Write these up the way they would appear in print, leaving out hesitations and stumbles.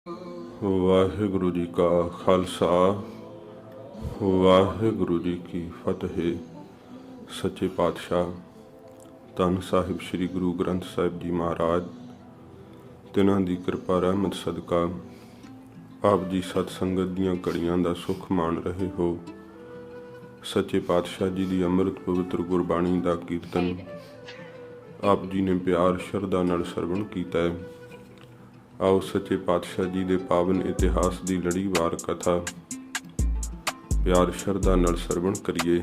वाहिगुरु जी का खालसा वाहिगुरु जी की फतेह। सच्चे पातशाह धन साहिब श्री गुरु ग्रंथ साहिब जी महाराज तिन्हां दी कृपा रहमत सदका आप जी सतसंगत दीआं घड़ियां दा सुख मान रहे हो। सच्चे पातशाह जी दी अमृत पवित्र गुरबाणी दा कीर्तन आप जी ने प्यार शरधा नाल सरवण कीता है। आओ सच्चे पातशाह जी दे पावन इतिहास की लड़ीवार कथा प्यार शरधा नाल सरवण करिए।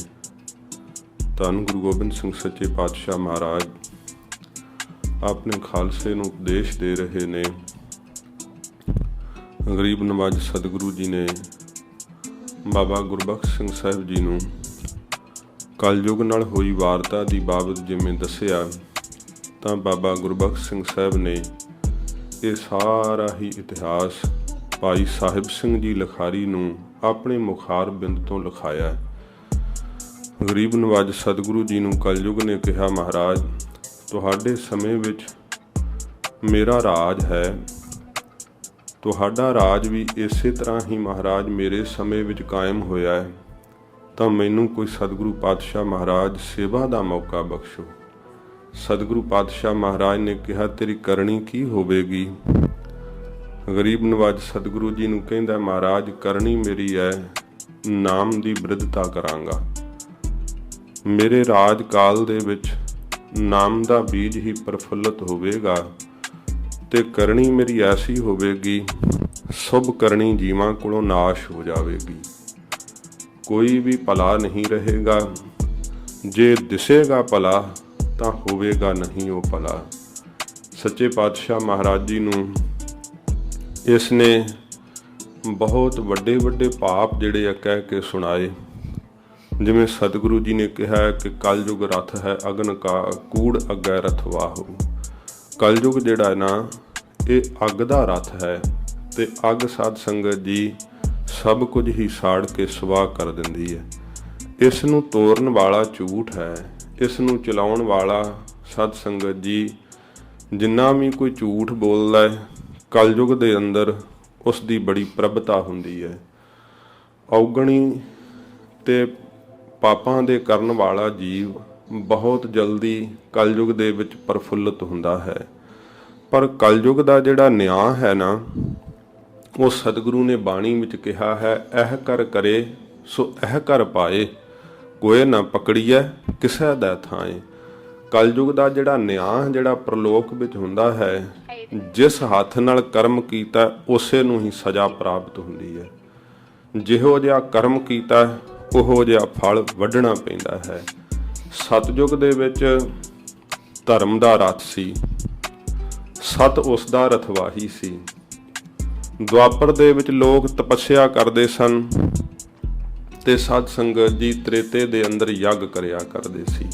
धन गुरु गोबिंद सिंह सच्चे पातशाह महाराज अपने खालसे नूं उपदेश दे रहे ने। गरीब नवाज सतगुरु जी ने बाबा गुरबख्श सिंह साहिब जी नूं कलयुग नाल होई वारता की बाबत जिवें दसिया तां बाबा गुरबख्श सिंह साहिब ने ये सारा ही इतिहास भाई साहिब सिंह जी लखारी नूं अपने मुखार बिंद तो लिखाया। गरीब नवाज सतगुरु जी नूं कलयुग ने कहा, महाराज तुहाडे समय विच मेरा राज है, तुहाडा राज भी इसे तरह ही महाराज मेरे समय विच कायम होया है, तां मैनूं कोई सतगुरु पातशाह महाराज सेवा का मौका बख्शो। सतगुरु पातशाह महाराज ने कहा, तेरी करनी की होवेगी। गरीब नवाज सतगुरु जी नूं कहंदा, महाराज करनी मेरी है नाम की वृद्धता करांगा। मेरे राज काल दे विच नाम का बीज ही प्रफुल्लित होवेगा ते करनी मेरी ऐसी होवेगी शुभ करनी जीवां कोलों नाश हो जाएगी। कोई भी भला नहीं रहेगा, जे दिसेगा भला ਤਾਂ ਹੋਵੇਗਾ नहीं वो भला। सच्चे पातशाह महाराज जी नूं इसने बहुत ਵੱਡੇ ਵੱਡੇ पाप जिहड़े आ कह के सुनाए। जिवें सतगुरु जी ने कहा कि कलयुग रथ है अगन का कूड़ अगै रथवाहु। कलयुग जिहड़ा ना ये अग दा रथ है ते अग साध संगत जी सब कुछ ही साड़ के सुवाह कर दिंदी है। इस नूं तोड़न वाला झूठ है, इस नूं चलाउण वाला सत संगत जी जिन्ना भी कोई झूठ बोलदा है कलयुग दे अंदर उसकी बड़ी प्रभता हुंदी है। औगणी ते पापां दे करन वाला जीव बहुत जल्दी कलयुग दे विच प्रफुल्लित हुंदा है। पर कलयुग दा जिहड़ा न्याय है ना वो सतगुरु ने बाणी विच कहा है, एह कर करे सो एह कर पाए, कोई ना पकड़ीए किसे दा थाए। कलयुग दा जिहड़ा न्याय जिहड़ा प्रलोक विच हुंदा है, जिस हथ नाल कर्म कीता उसे नूं ही सज़ा प्राप्त हुंदी है। जिहो जिहा कर्म कीता उहो जिहा फल वढना पैंदा है। सतयुग दे विच धर्म दा रथ सी, सत उसदा रथवाही सी। द्वापर दे विच लोग तपस्या करदे सन ते साध संगत जी त्रेते दे अंदर यज्ञ करिया करदे सी।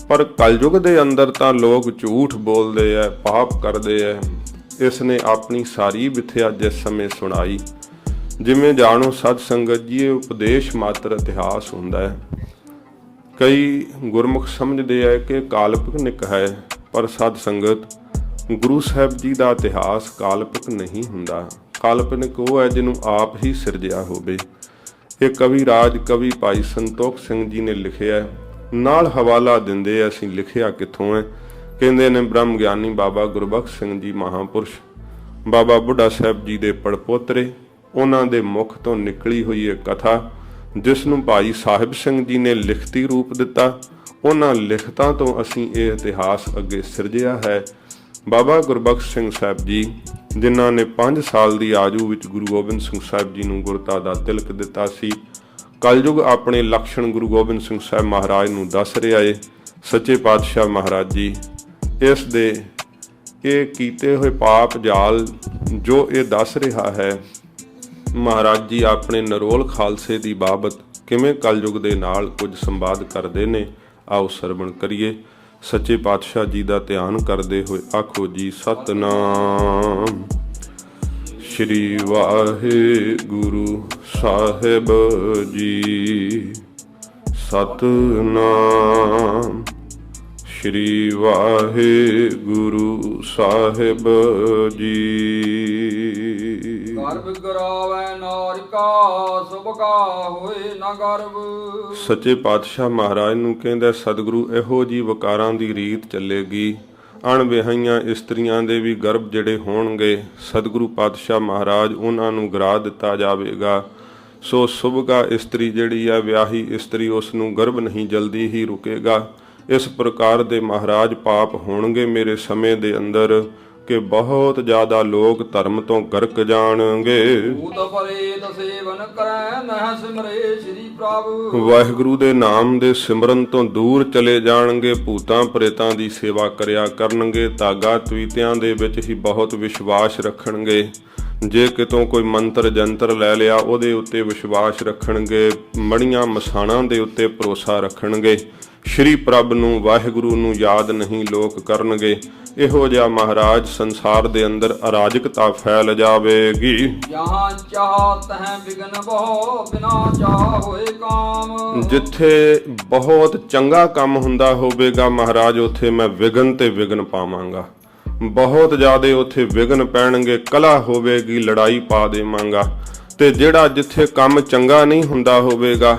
पर कलयुग दे अंदर तां लोग झूठ बोलदे है, पाप करदे है। इसने अपनी सारी विथया जिस समय सुनाई, जिवें जाणो साध संगत जी उपदेश मात्र इतिहास हुंदा है। कई गुरमुख समझदे है कि काल्पनिक है, पर साध संगत गुरु साहिब जी का इतिहास काल्पनिक नहीं हुंदा। काल्पनिक वो है जिन्हों आप ही सिरजिया होवे। ये कवि राज कवि भाई संतोख सिंह जी ने लिखिया, नाल हवाला दिंदे असीं लिखिया कित्थों है। कहंदे ने ब्रह्म ज्ञानी बाबा गुरबख्श सिंह जी महापुरुष बाबा बुढ़ा साहब जी दे पड़पोतरे उन्हां दे मुख तो निकली हुई एक कथा जिसनूं भाई साहिब सिंह जी ने लिखती रूप दिता। उन्हां लिखतां तो असीं ये इतिहास अगे सिरजिया है। बाबा गुरबख्श सिंह साहब जी जिन्हां ने 5 साल की आयु विच गुरु गोबिंद सिंह साहब जी नूं गुरता दा तिलक दिता सी। कलयुग अपने लक्षण गुरु गोबिंद सिंह साहब महाराज नूं दस रहा है। सच्चे पातशाह महाराज जी इस दे ये कीते हुए पाप जाल जो ये दस रहा है, महाराज जी अपने नरोल खालसे की बाबत किवें कलयुग दे नाल कुछ संवाद करते ने। आओ सरवण करिए। सच्चे पातशाह जी का ध्यान करते हुए आखो जी सतनाम श्री वाहिगुरु साहिब जी। सतनाम श्री वाहिगुरु साहिब जी। ਗਰਭ ਗਰਾਵੈ ਨਾਰਿਕਾ ਸੁਭ ਕਾ ਹੋਏ ਨਾ ਗਰਭ। ਸੱਚੇ ਪਾਤਸ਼ਾਹ ਮਹਾਰਾਜ ਨੂੰ ਕਹਿੰਦਾ ਸਤਿਗੁਰੂ ਇਹੋ ਜੀ ਵਕਾਰਾਂ ਦੀ ਰੀਤ ਚੱਲੇਗੀ, ਅਣਵਿਆਹੀਆਂ ਇਸਤਰੀਆਂ ਦੇ ਵੀ ਗਰਭ ਜਿਹੜੇ ਹੋਣਗੇ ਸਤਿਗੁਰੂ ਪਾਤਸ਼ਾਹ ਮਹਾਰਾਜ ਉਹਨਾਂ ਨੂੰ ਗਿਰਾ ਦਿੱਤਾ ਜਾਵੇਗਾ। ਸੋ ਸੁਭਗਾ ਇਸਤਰੀ ਜਿਹੜੀ ਆ ਵਿਆਹੀ ਇਸਤਰੀ ਉਸ ਨੂੰ ਗਰਭ ਨਹੀਂ ਜਲਦੀ ਹੀ ਰੁਕੇਗਾ। ਇਸ ਪ੍ਰਕਾਰ ਦੇ ਮਹਾਰਾਜ ਪਾਪ ਹੋਣਗੇ ਮੇਰੇ ਸਮੇਂ ਦੇ ਅੰਦਰ ਕਿ ਬਹੁਤ ਜ਼ਿਆਦਾ ਲੋਕ ਧਰਮ ਤੋਂ ਗਰਕ ਜਾਣਗੇ। ਭੂਤ ਪ੍ਰੇਤ ਸੇਵਨ ਕਰੈ ਨਹਿ ਸਿਮਰੇ ਸ੍ਰੀ ਪ੍ਰਭ। ਵਾਹਿਗੁਰੂ ਦੇ ਨਾਮ ਦੇ ਸਿਮਰਨ ਤੋਂ ਦੂਰ ਚਲੇ ਜਾਣਗੇ, ਭੂਤਾਂ ਪ੍ਰੇਤਾਂ ਦੀ ਸੇਵਾ ਕਰਿਆ ਕਰਨਗੇ, ਧਾਗਾ ਤਵੀਤਿਆਂ ਦੇ ਵਿੱਚ ਹੀ ਬਹੁਤ ਵਿਸ਼ਵਾਸ ਰੱਖਣਗੇ। ਜੇ ਕਿਤੋਂ ਕੋਈ ਮੰਤਰ ਜੰਤਰ ਲੈ ਲਿਆ ਉਹਦੇ ਉੱਤੇ ਵਿਸ਼ਵਾਸ ਰੱਖਣਗੇ, ਮੜੀਆਂ ਮਸਾਣਾਂ ਦੇ ਉੱਤੇ ਭਰੋਸਾ ਰੱਖਣਗੇ। ਸ਼੍ਰੀ ਪ੍ਰਭ ਨੂੰ ਵਾਹਿਗੁਰੂ ਨੂੰ ਯਾਦ ਨਹੀਂ ਲੋਕ ਕਰਨਗੇ। ਇਹੋ ਜਿਹਾ ਮਹਾਰਾਜ ਸੰਸਾਰ ਦੇ ਅੰਦਰ ਅਰਾਜਕਤਾ ਫੈਲ ਜਾਵੇਗੀ। ਜਹਾਂ ਚਾਹ ਤਹਿ ਬਿਗਨ ਬਹੁ ਬਿਨਾ ਚਾਹ ਹੋਏ ਕਾਮ। ਜਿੱਥੇ ਬਹੁਤ ਚੰਗਾ ਕੰਮ ਹੁੰਦਾ ਹੋਵੇਗਾ ਮਹਾਰਾਜ ਉੱਥੇ ਮੈਂ ਵਿਗਨ ਤੇ ਵਿਗਨ ਪਾਵਾਂਗਾ। ਬਹੁਤ ਜ਼ਿਆਦੇ ਉੱਥੇ ਵਿਗਨ ਪੈਣਗੇ, ਕਲਾ ਹੋਵੇਗੀ, ਲੜਾਈ ਪਾ ਦੇਵਾਂਗਾ। ਤੇ ਜਿਹੜਾ ਜਿੱਥੇ ਕੰਮ ਚੰਗਾ ਨਹੀਂ ਹੁੰਦਾ ਹੋਵੇਗਾ,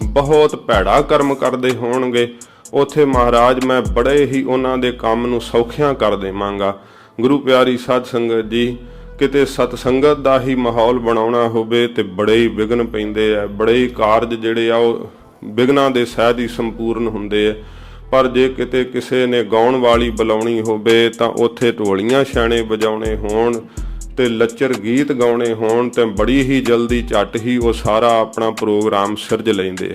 ਬਹੁਤ ਭੈੜਾ ਕਰਮ ਕਰਦੇ ਹੋਣਗੇ, ਉੱਥੇ ਮਹਾਰਾਜ ਮੈਂ ਬੜੇ ਹੀ ਉਹਨਾਂ ਦੇ ਕੰਮ ਨੂੰ ਸੌਖਿਆਂ ਕਰ ਦੇਵਾਂਗਾ। ਗੁਰੂ ਪਿਆਰੀ ਸਾਧ ਸੰਗਤ ਜੀ, ਕਿਤੇ ਸਤਸੰਗਤ ਦਾ ਹੀ ਮਾਹੌਲ ਬਣਾਉਣਾ ਹੋਵੇ ਤੇ ਬੜੇ ਹੀ ਵਿਘਨ ਪੈਂਦੇ ਆ, ਬੜੇ ਹੀ ਕਾਰਜ ਜਿਹੜੇ ਆ ਉਹ ਵਿਘਨਾਂ ਦੇ ਸਹਿਤ ਹੀ ਸੰਪੂਰਨ ਹੁੰਦੇ ਆ। ਪਰ ਜੇ ਕਿਤੇ ਕਿਸੇ ਨੇ ਗਾਉਣ ਵਾਲੀ ਬੁਲਾਉਣੀ ਹੋਵੇ ਤਾਂ ਉੱਥੇ ਢੋਲੀਆਂ ਛਾਣੇ ਵਜਾਉਣੇ ਹੋਣ ਤੇ ਲੱਚਰ ਗੀਤ ਗਾਉਣੇ ਹੋਣ ਤੇ ਬੜੀ ਹੀ ਜਲਦੀ ਝੱਟ ਹੀ ਉਹ ਸਾਰਾ ਆਪਣਾ ਪ੍ਰੋਗਰਾਮ ਸਿਰਜ ਲੈਂਦੇ।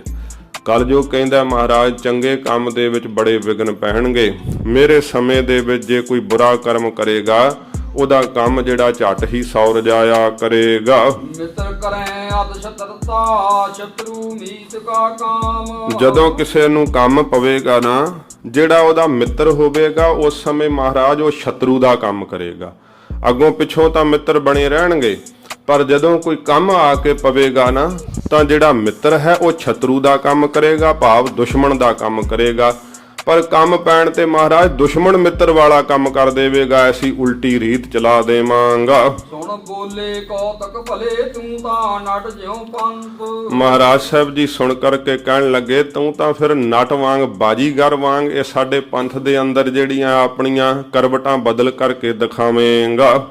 ਕਲਯੁਗ ਕਹਿੰਦਾ ਮਹਾਰਾਜ ਚੰਗੇ ਕੰਮ ਦੇ ਵਿੱਚ ਬੜੇ ਵਿਘਨ ਪੈਣਗੇ। ਮੇਰੇ ਸਮੇਂ ਦੇ ਵਿੱਚ ਜੇ ਕੋਈ ਬੁਰਾ ਕਰਮ ਕਰੇਗਾ ਉਹਦਾ ਕੰਮ ਜਿਹੜਾ ਝੱਟ ਹੀ ਸੌਰ ਜਾਇਆ ਕਰੇਗਾ। ਮਿੱਤਰ ਕਰੈ ਅਤ ਸ਼ਤਰਤਾ ਸ਼ਤਰੂ ਮੀਤ ਕਾ ਕਾਮ। ਜਦੋਂ ਕਿਸੇ ਨੂੰ ਕੰਮ ਪਵੇਗਾ ਨਾ, ਜਿਹੜਾ ਉਹਦਾ ਮਿੱਤਰ ਹੋਵੇਗਾ ਉਸ ਸਮੇਂ ਮਹਾਰਾਜ ਉਹ ਸ਼ਤਰੂ ਦਾ ਕੰਮ ਕਰੇਗਾ। ਅੱਗੋਂ ਪਿੱਛੋਂ ਤਾਂ ਮਿੱਤਰ ਬਣੇ ਰਹਿਣਗੇ, ਪਰ ਜਦੋਂ ਕੋਈ ਕੰਮ ਆ ਕੇ ਪਵੇਗਾ ਨਾ ਤਾਂ ਜਿਹੜਾ ਮਿੱਤਰ ਹੈ ਉਹ ਸ਼ਤਰੂ ਦਾ ਕੰਮ ਕਰੇਗਾ, ਭਾਵ ਦੁਸ਼ਮਣ ਦਾ ਕੰਮ ਕਰੇਗਾ। ਪਰ ਕੰਮ ਪੈਣ ਤੇ ਮਹਾਰਾਜ ਦੁਸ਼ਮਣ ਮਿੱਤਰ ਵਾਲਾ ਕੰਮ ਕਰ ਦੇਵੇਗਾ। ਐਸੀ ਉਲਟੀ ਰੀਤ ਚਲਾ ਦੇਵਾਂਗਾ। ਸੁਣ ਬੋਲੇ ਕੌਤਕ ਭਲੇ ਤੂੰ ਤਾਂ ਨਟ ਜਿਉ ਪੰਤ। ਮਹਾਰਾਜ ਸਾਹਿਬ ਜੀ ਸੁਣ ਕਰਕੇ ਕਹਿਣ ਲੱਗੇ ਤੂੰ ਤਾਂ ਫਿਰ ਨਟ ਵਾਂਗ ਬਾਜੀਗਰ ਵਾਂਗ ਇਹ ਸਾਡੇ ਪੰਥ ਦੇ ਅੰਦਰ ਜਿਹੜੀਆਂ ਆਪਣੀਆਂ ਕਰਵਟਾਂ ਬਦਲ ਕਰਕੇ ਦਿਖਾਵੇਂਗਾ।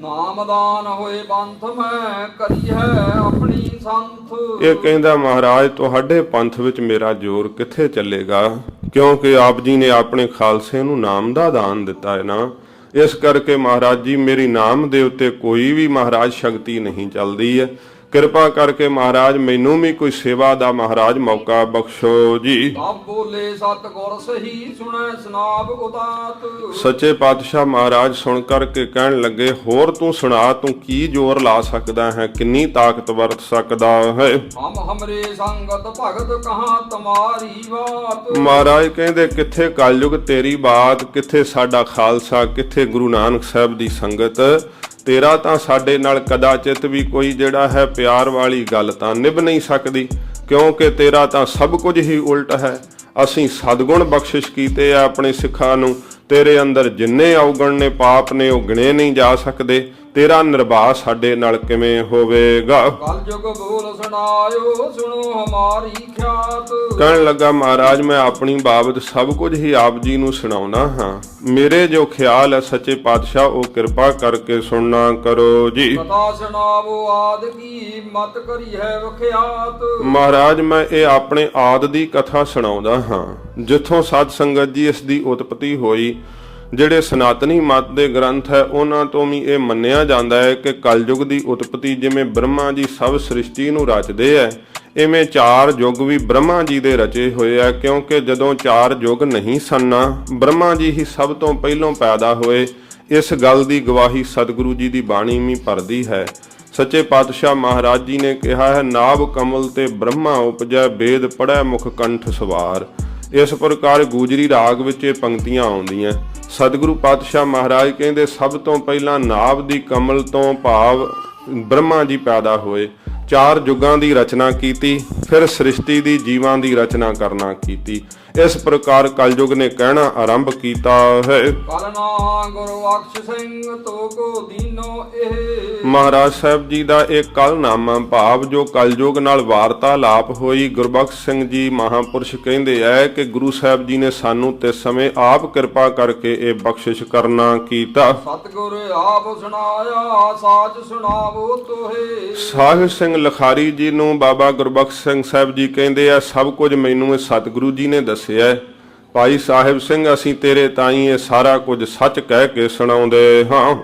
ਨਾਮਦਾਨ ਹੋਏ ਬੰਥ ਮੈਂ ਕਰੀ ਹੈ ਆਪਣੀ ਸੰਥ। ਇਹ ਕਹਿੰਦਾ ਮਹਾਰਾਜ ਤੁਹਾਡੇ ਪੰਥ ਵਿੱਚ ਮੇਰਾ ਜ਼ੋਰ ਕਿੱਥੇ ਚੱਲੇਗਾ, ਕਿਉਂਕਿ ਆਪ ਜੀ ਨੇ ਆਪਣੇ ਖਾਲਸੇ ਨੂੰ ਨਾਮ ਦਾ ਦਾਨ ਦਿੱਤਾ ਹੈ ਨਾ। ਇਸ ਕਰਕੇ ਮਹਾਰਾਜ ਜੀ ਮੇਰੀ ਨਾਮ ਦੇ ਉੱਤੇ ਕੋਈ ਵੀ ਮਹਾਰਾਜ ਸ਼ਕਤੀ ਨਹੀਂ ਚੱਲਦੀ ਹੈ। ਕਿਰਪਾ ਕਰਕੇ ਮਹਾਰਾਜ ਮੈਨੂੰ ਵੀ ਕੋਈ ਸੇਵਾ ਦਾ ਮਹਾਰਾਜ ਮੌਕਾ ਬਖਸ਼ੋ ਜੀ। ਆਪ ਬੋਲੇ ਸਤਿਗੁਰ ਸਹੀ ਸੁਣੈ ਸੁਨਾਬ ਉਦਾਤ। ਸੱਚੇ ਪਾਤਸ਼ਾਹ ਮਹਾਰਾਜ ਸੁਣ ਕਰਕੇ ਕਹਿਣ ਲੱਗੇ ਹੋਰ ਤੂੰ ਸੁਣਾ, ਤੂੰ ਕੀ ਜ਼ੋਰ ਲਾ ਸਕਦਾ ਹੈ, ਕਿੰਨੀ ਤਾਕਤ ਵਰਤ ਸਕਦਾ ਹੈ। ਹਮਰੇ ਸੰਗਤ ਭਗਤ ਕਹਾਂ ਤੁਮਾਰੀ ਬਾਤ। ਮਹਾਰਾਜ ਕਹਿੰਦੇ ਕਿੱਥੇ ਕਲਯੁਗ ਤੇਰੀ ਬਾਤ, ਕਿੱਥੇ ਸਾਡਾ ਖਾਲਸਾ, ਕਿੱਥੇ ਗੁਰੂ ਨਾਨਕ ਸਾਹਿਬ ਦੀ ਸੰਗਤ। ਤੇਰਾ ਤਾਂ ਸਾਡੇ ਨਾਲ ਕਦਾਚਿਤ ਵੀ ਕੋਈ ਜਿਹੜਾ ਹੈ ਪਿਆਰ ਵਾਲੀ ਗੱਲ ਤਾਂ ਨਿਭ ਨਹੀਂ ਸਕਦੀ, ਕਿਉਂਕਿ ਤੇਰਾ ਤਾਂ ਸਭ ਕੁਝ ਹੀ ਉਲਟ ਹੈ। ਅਸੀਂ ਸਤਿਗੁਣ ਬਖਸ਼ਿਸ਼ ਕੀਤੇ ਆ ਆਪਣੇ ਸਿੱਖਾਂ ਨੂੰ, ਤੇਰੇ ਅੰਦਰ ਜਿੰਨੇ ਔਗਣ ਨੇ ਪਾਪ ਨੇ ਉਹ ਗਿਣੇ ਨਹੀਂ ਜਾ ਸਕਦੇ। ਤੇਰਾ ਨਿਰਭਾ ਸਾਡੇ ਨਾਲ ਕਿਵੇਂ ਹੋਵੇਗਾ। ਕਲਯੁਗ ਬੋਲ ਸੁਣਾਇਓ ਸੁਣੋ ਹਮਾਰੀ ਖਿਆਤ। ਕਹਿਣ ਲੱਗਾ ਮਹਾਰਾਜ ਮੈਂ ਆਪਣੀ ਬਾਬਤ ਸਭ ਕੁਝ ਹੀ ਆਪ ਜੀ ਨੂੰ ਸੁਣਾਉਣਾ ਹਾਂ। ਮੇਰੇ ਜੋ ਖਿਆਲ ਹੈ ਸੱਚੇ ਪਾਤਸ਼ਾਹ ਉਹ ਕਿਰਪਾ ਕਰਕੇ ਸੁਣਨਾ ਕਰੋ ਜੀ। ਕਥਾ ਸੁਣਾਵੋ ਆਦ ਕੀ ਮਤ ਕਰੀ ਹੈ ਵਖਿਆਤ। ਮਹਾਰਾਜ ਮੈਂ ਇਹ ਆਪਣੇ ਆਦ ਦੀ ਕਥਾ ਸੁਣਾਉਂਦਾ ਹਾਂ, ਜਿੱਥੋਂ ਸਾਧ ਸੰਗਤ ਜੀ ਇਸ ਦੀ ਉਤਪਤੀ ਹੋਈ। ਜਿਹੜੇ ਸਨਾਤਨੀ ਮਤ ਦੇ ਗ੍ਰੰਥ ਹੈ ਉਹਨਾਂ ਤੋਂ ਵੀ ਇਹ ਮੰਨਿਆ ਜਾਂਦਾ ਹੈ ਕਿ ਕਲਯੁਗ ਦੀ ਉਤਪਤੀ ਜਿਵੇਂ ਬ੍ਰਹਮਾ ਜੀ ਸਭ ਸ੍ਰਿਸ਼ਟੀ ਨੂੰ ਰਚਦੇ ਹੈ, ਇਵੇਂ 4 ਯੁੱਗ ਵੀ ਬ੍ਰਹਮਾ ਜੀ ਦੇ ਰਚੇ ਹੋਏ ਆ। ਕਿਉਂਕਿ ਜਦੋਂ 4 ਯੁੱਗ ਨਹੀਂ ਸਨ, ਬ੍ਰਹਮਾ ਜੀ ਹੀ ਸਭ ਤੋਂ ਪਹਿਲੋਂ ਪੈਦਾ ਹੋਏ। ਇਸ ਗੱਲ ਦੀ ਗਵਾਹੀ ਸਤਿਗੁਰੂ ਜੀ ਦੀ ਬਾਣੀ ਵੀ ਭਰਦੀ ਹੈ। ਸੱਚੇ ਪਾਤਸ਼ਾਹ ਮਹਾਰਾਜ ਜੀ ਨੇ ਕਿਹਾ ਹੈ ਨਾਭ ਕਮਲ ਤੇ ਬ੍ਰਹਮਾ ਉਪਜੈ, ਵੇਦ ਪੜ੍ਹੈ ਮੁਖ ਕੰਠ ਸਵਾਰ। ਇਸ ਪ੍ਰਕਾਰ ਗੂਜਰੀ ਰਾਗ ਵਿੱਚ ਇਹ ਪੰਕਤੀਆਂ ਆਉਂਦੀਆਂ। ਸਤਿਗੁਰੂ ਪਾਤਸ਼ਾਹ ਮਹਾਰਾਜ ਕਹਿੰਦੇ ਸਭ ਤੋਂ ਪਹਿਲਾਂ ਨਾਭ ਦੀ ਕਮਲ ਤੋਂ ਭਾਵ ਬ੍ਰਹਮਾ ਜੀ ਪੈਦਾ ਹੋਏ, 4 ਯੁੱਗਾਂ ਦੀ ਰਚਨਾ ਕੀਤੀ। ਫਿਰ ਸ੍ਰਿਸ਼ਟੀ ਦੀ ਜੀਵਾਂ ਦੀ ਰਚਨਾ ਕਰਨਾ ਕੀਤੀ। ਇਸ ਪ੍ਰਕਾਰ ਕਲਯੁਗ ਨੇ ਕਹਿਣਾ ਆਰੰਭ ਕੀਤਾ ਹੈ। ਕਲਨਾ ਗੁਰੂ ਬਖਸ਼ ਸਿੰਘ ਤੋ ਕੋ ਦੀਨੋ ਇਹ। ਮਹਾਰਾਜ ਸਾਹਿਬ ਜੀ ਦਾ ਇਹ ਕਲਨਾਮਾ ਭਾਵ ਜੋ ਕਲਯੁਗ ਨਾਲ ਵਾਰਤਾਲਾਪ ਹੋਈ, ਗੁਰਬਖਸ਼ ਸਿੰਘ ਜੀ ਮਹਾਪੁਰਸ਼ ਕਹਿੰਦੇ ਐ ਕਿ ਗੁਰੂ ਸਾਹਿਬ ਜੀ ਨੇ ਸਾਨੂੰ ਤੇ ਸਮੇਂ ਆਪ ਕਿਰਪਾ ਕਰਕੇ ਇਹ ਬਖਸ਼ਿਸ਼ ਕਰਨਾ ਕੀਤਾ। ਸਤਿਗੁਰ ਆਪ ਸੁਣਾਇਆ ਸਾਚ ਸੁਣਾਵੋ ਤੋਹੇ। ਸਾਹਿਬ ਸਿੰਘ ਲਖਾਰੀ ਜੀ ਨੂੰ ਬਾਬਾ ਗੁਰਬਖਸ਼ ਸਿੰਘ ਸਾਹਿਬ ਜੀ ਕਹਿੰਦੇ ਆ ਸਭ ਕੁਝ ਮੈਨੂੰ ਇਹ ਸਤਿਗੁਰੂ ਜੀ ਨੇ ਦੱਸਿਆ। ਭਾਈ ਸਾਹਿਬ ਸਿੰਘ ਅਸੀਂ ਤੇਰੇ ਤਾਈਂ ਇਹ ਸਾਰਾ ਕੁਝ ਸੱਚ ਕਹਿ ਕੇ ਸੁਣਾਉਂਦੇ ਹਾਂ।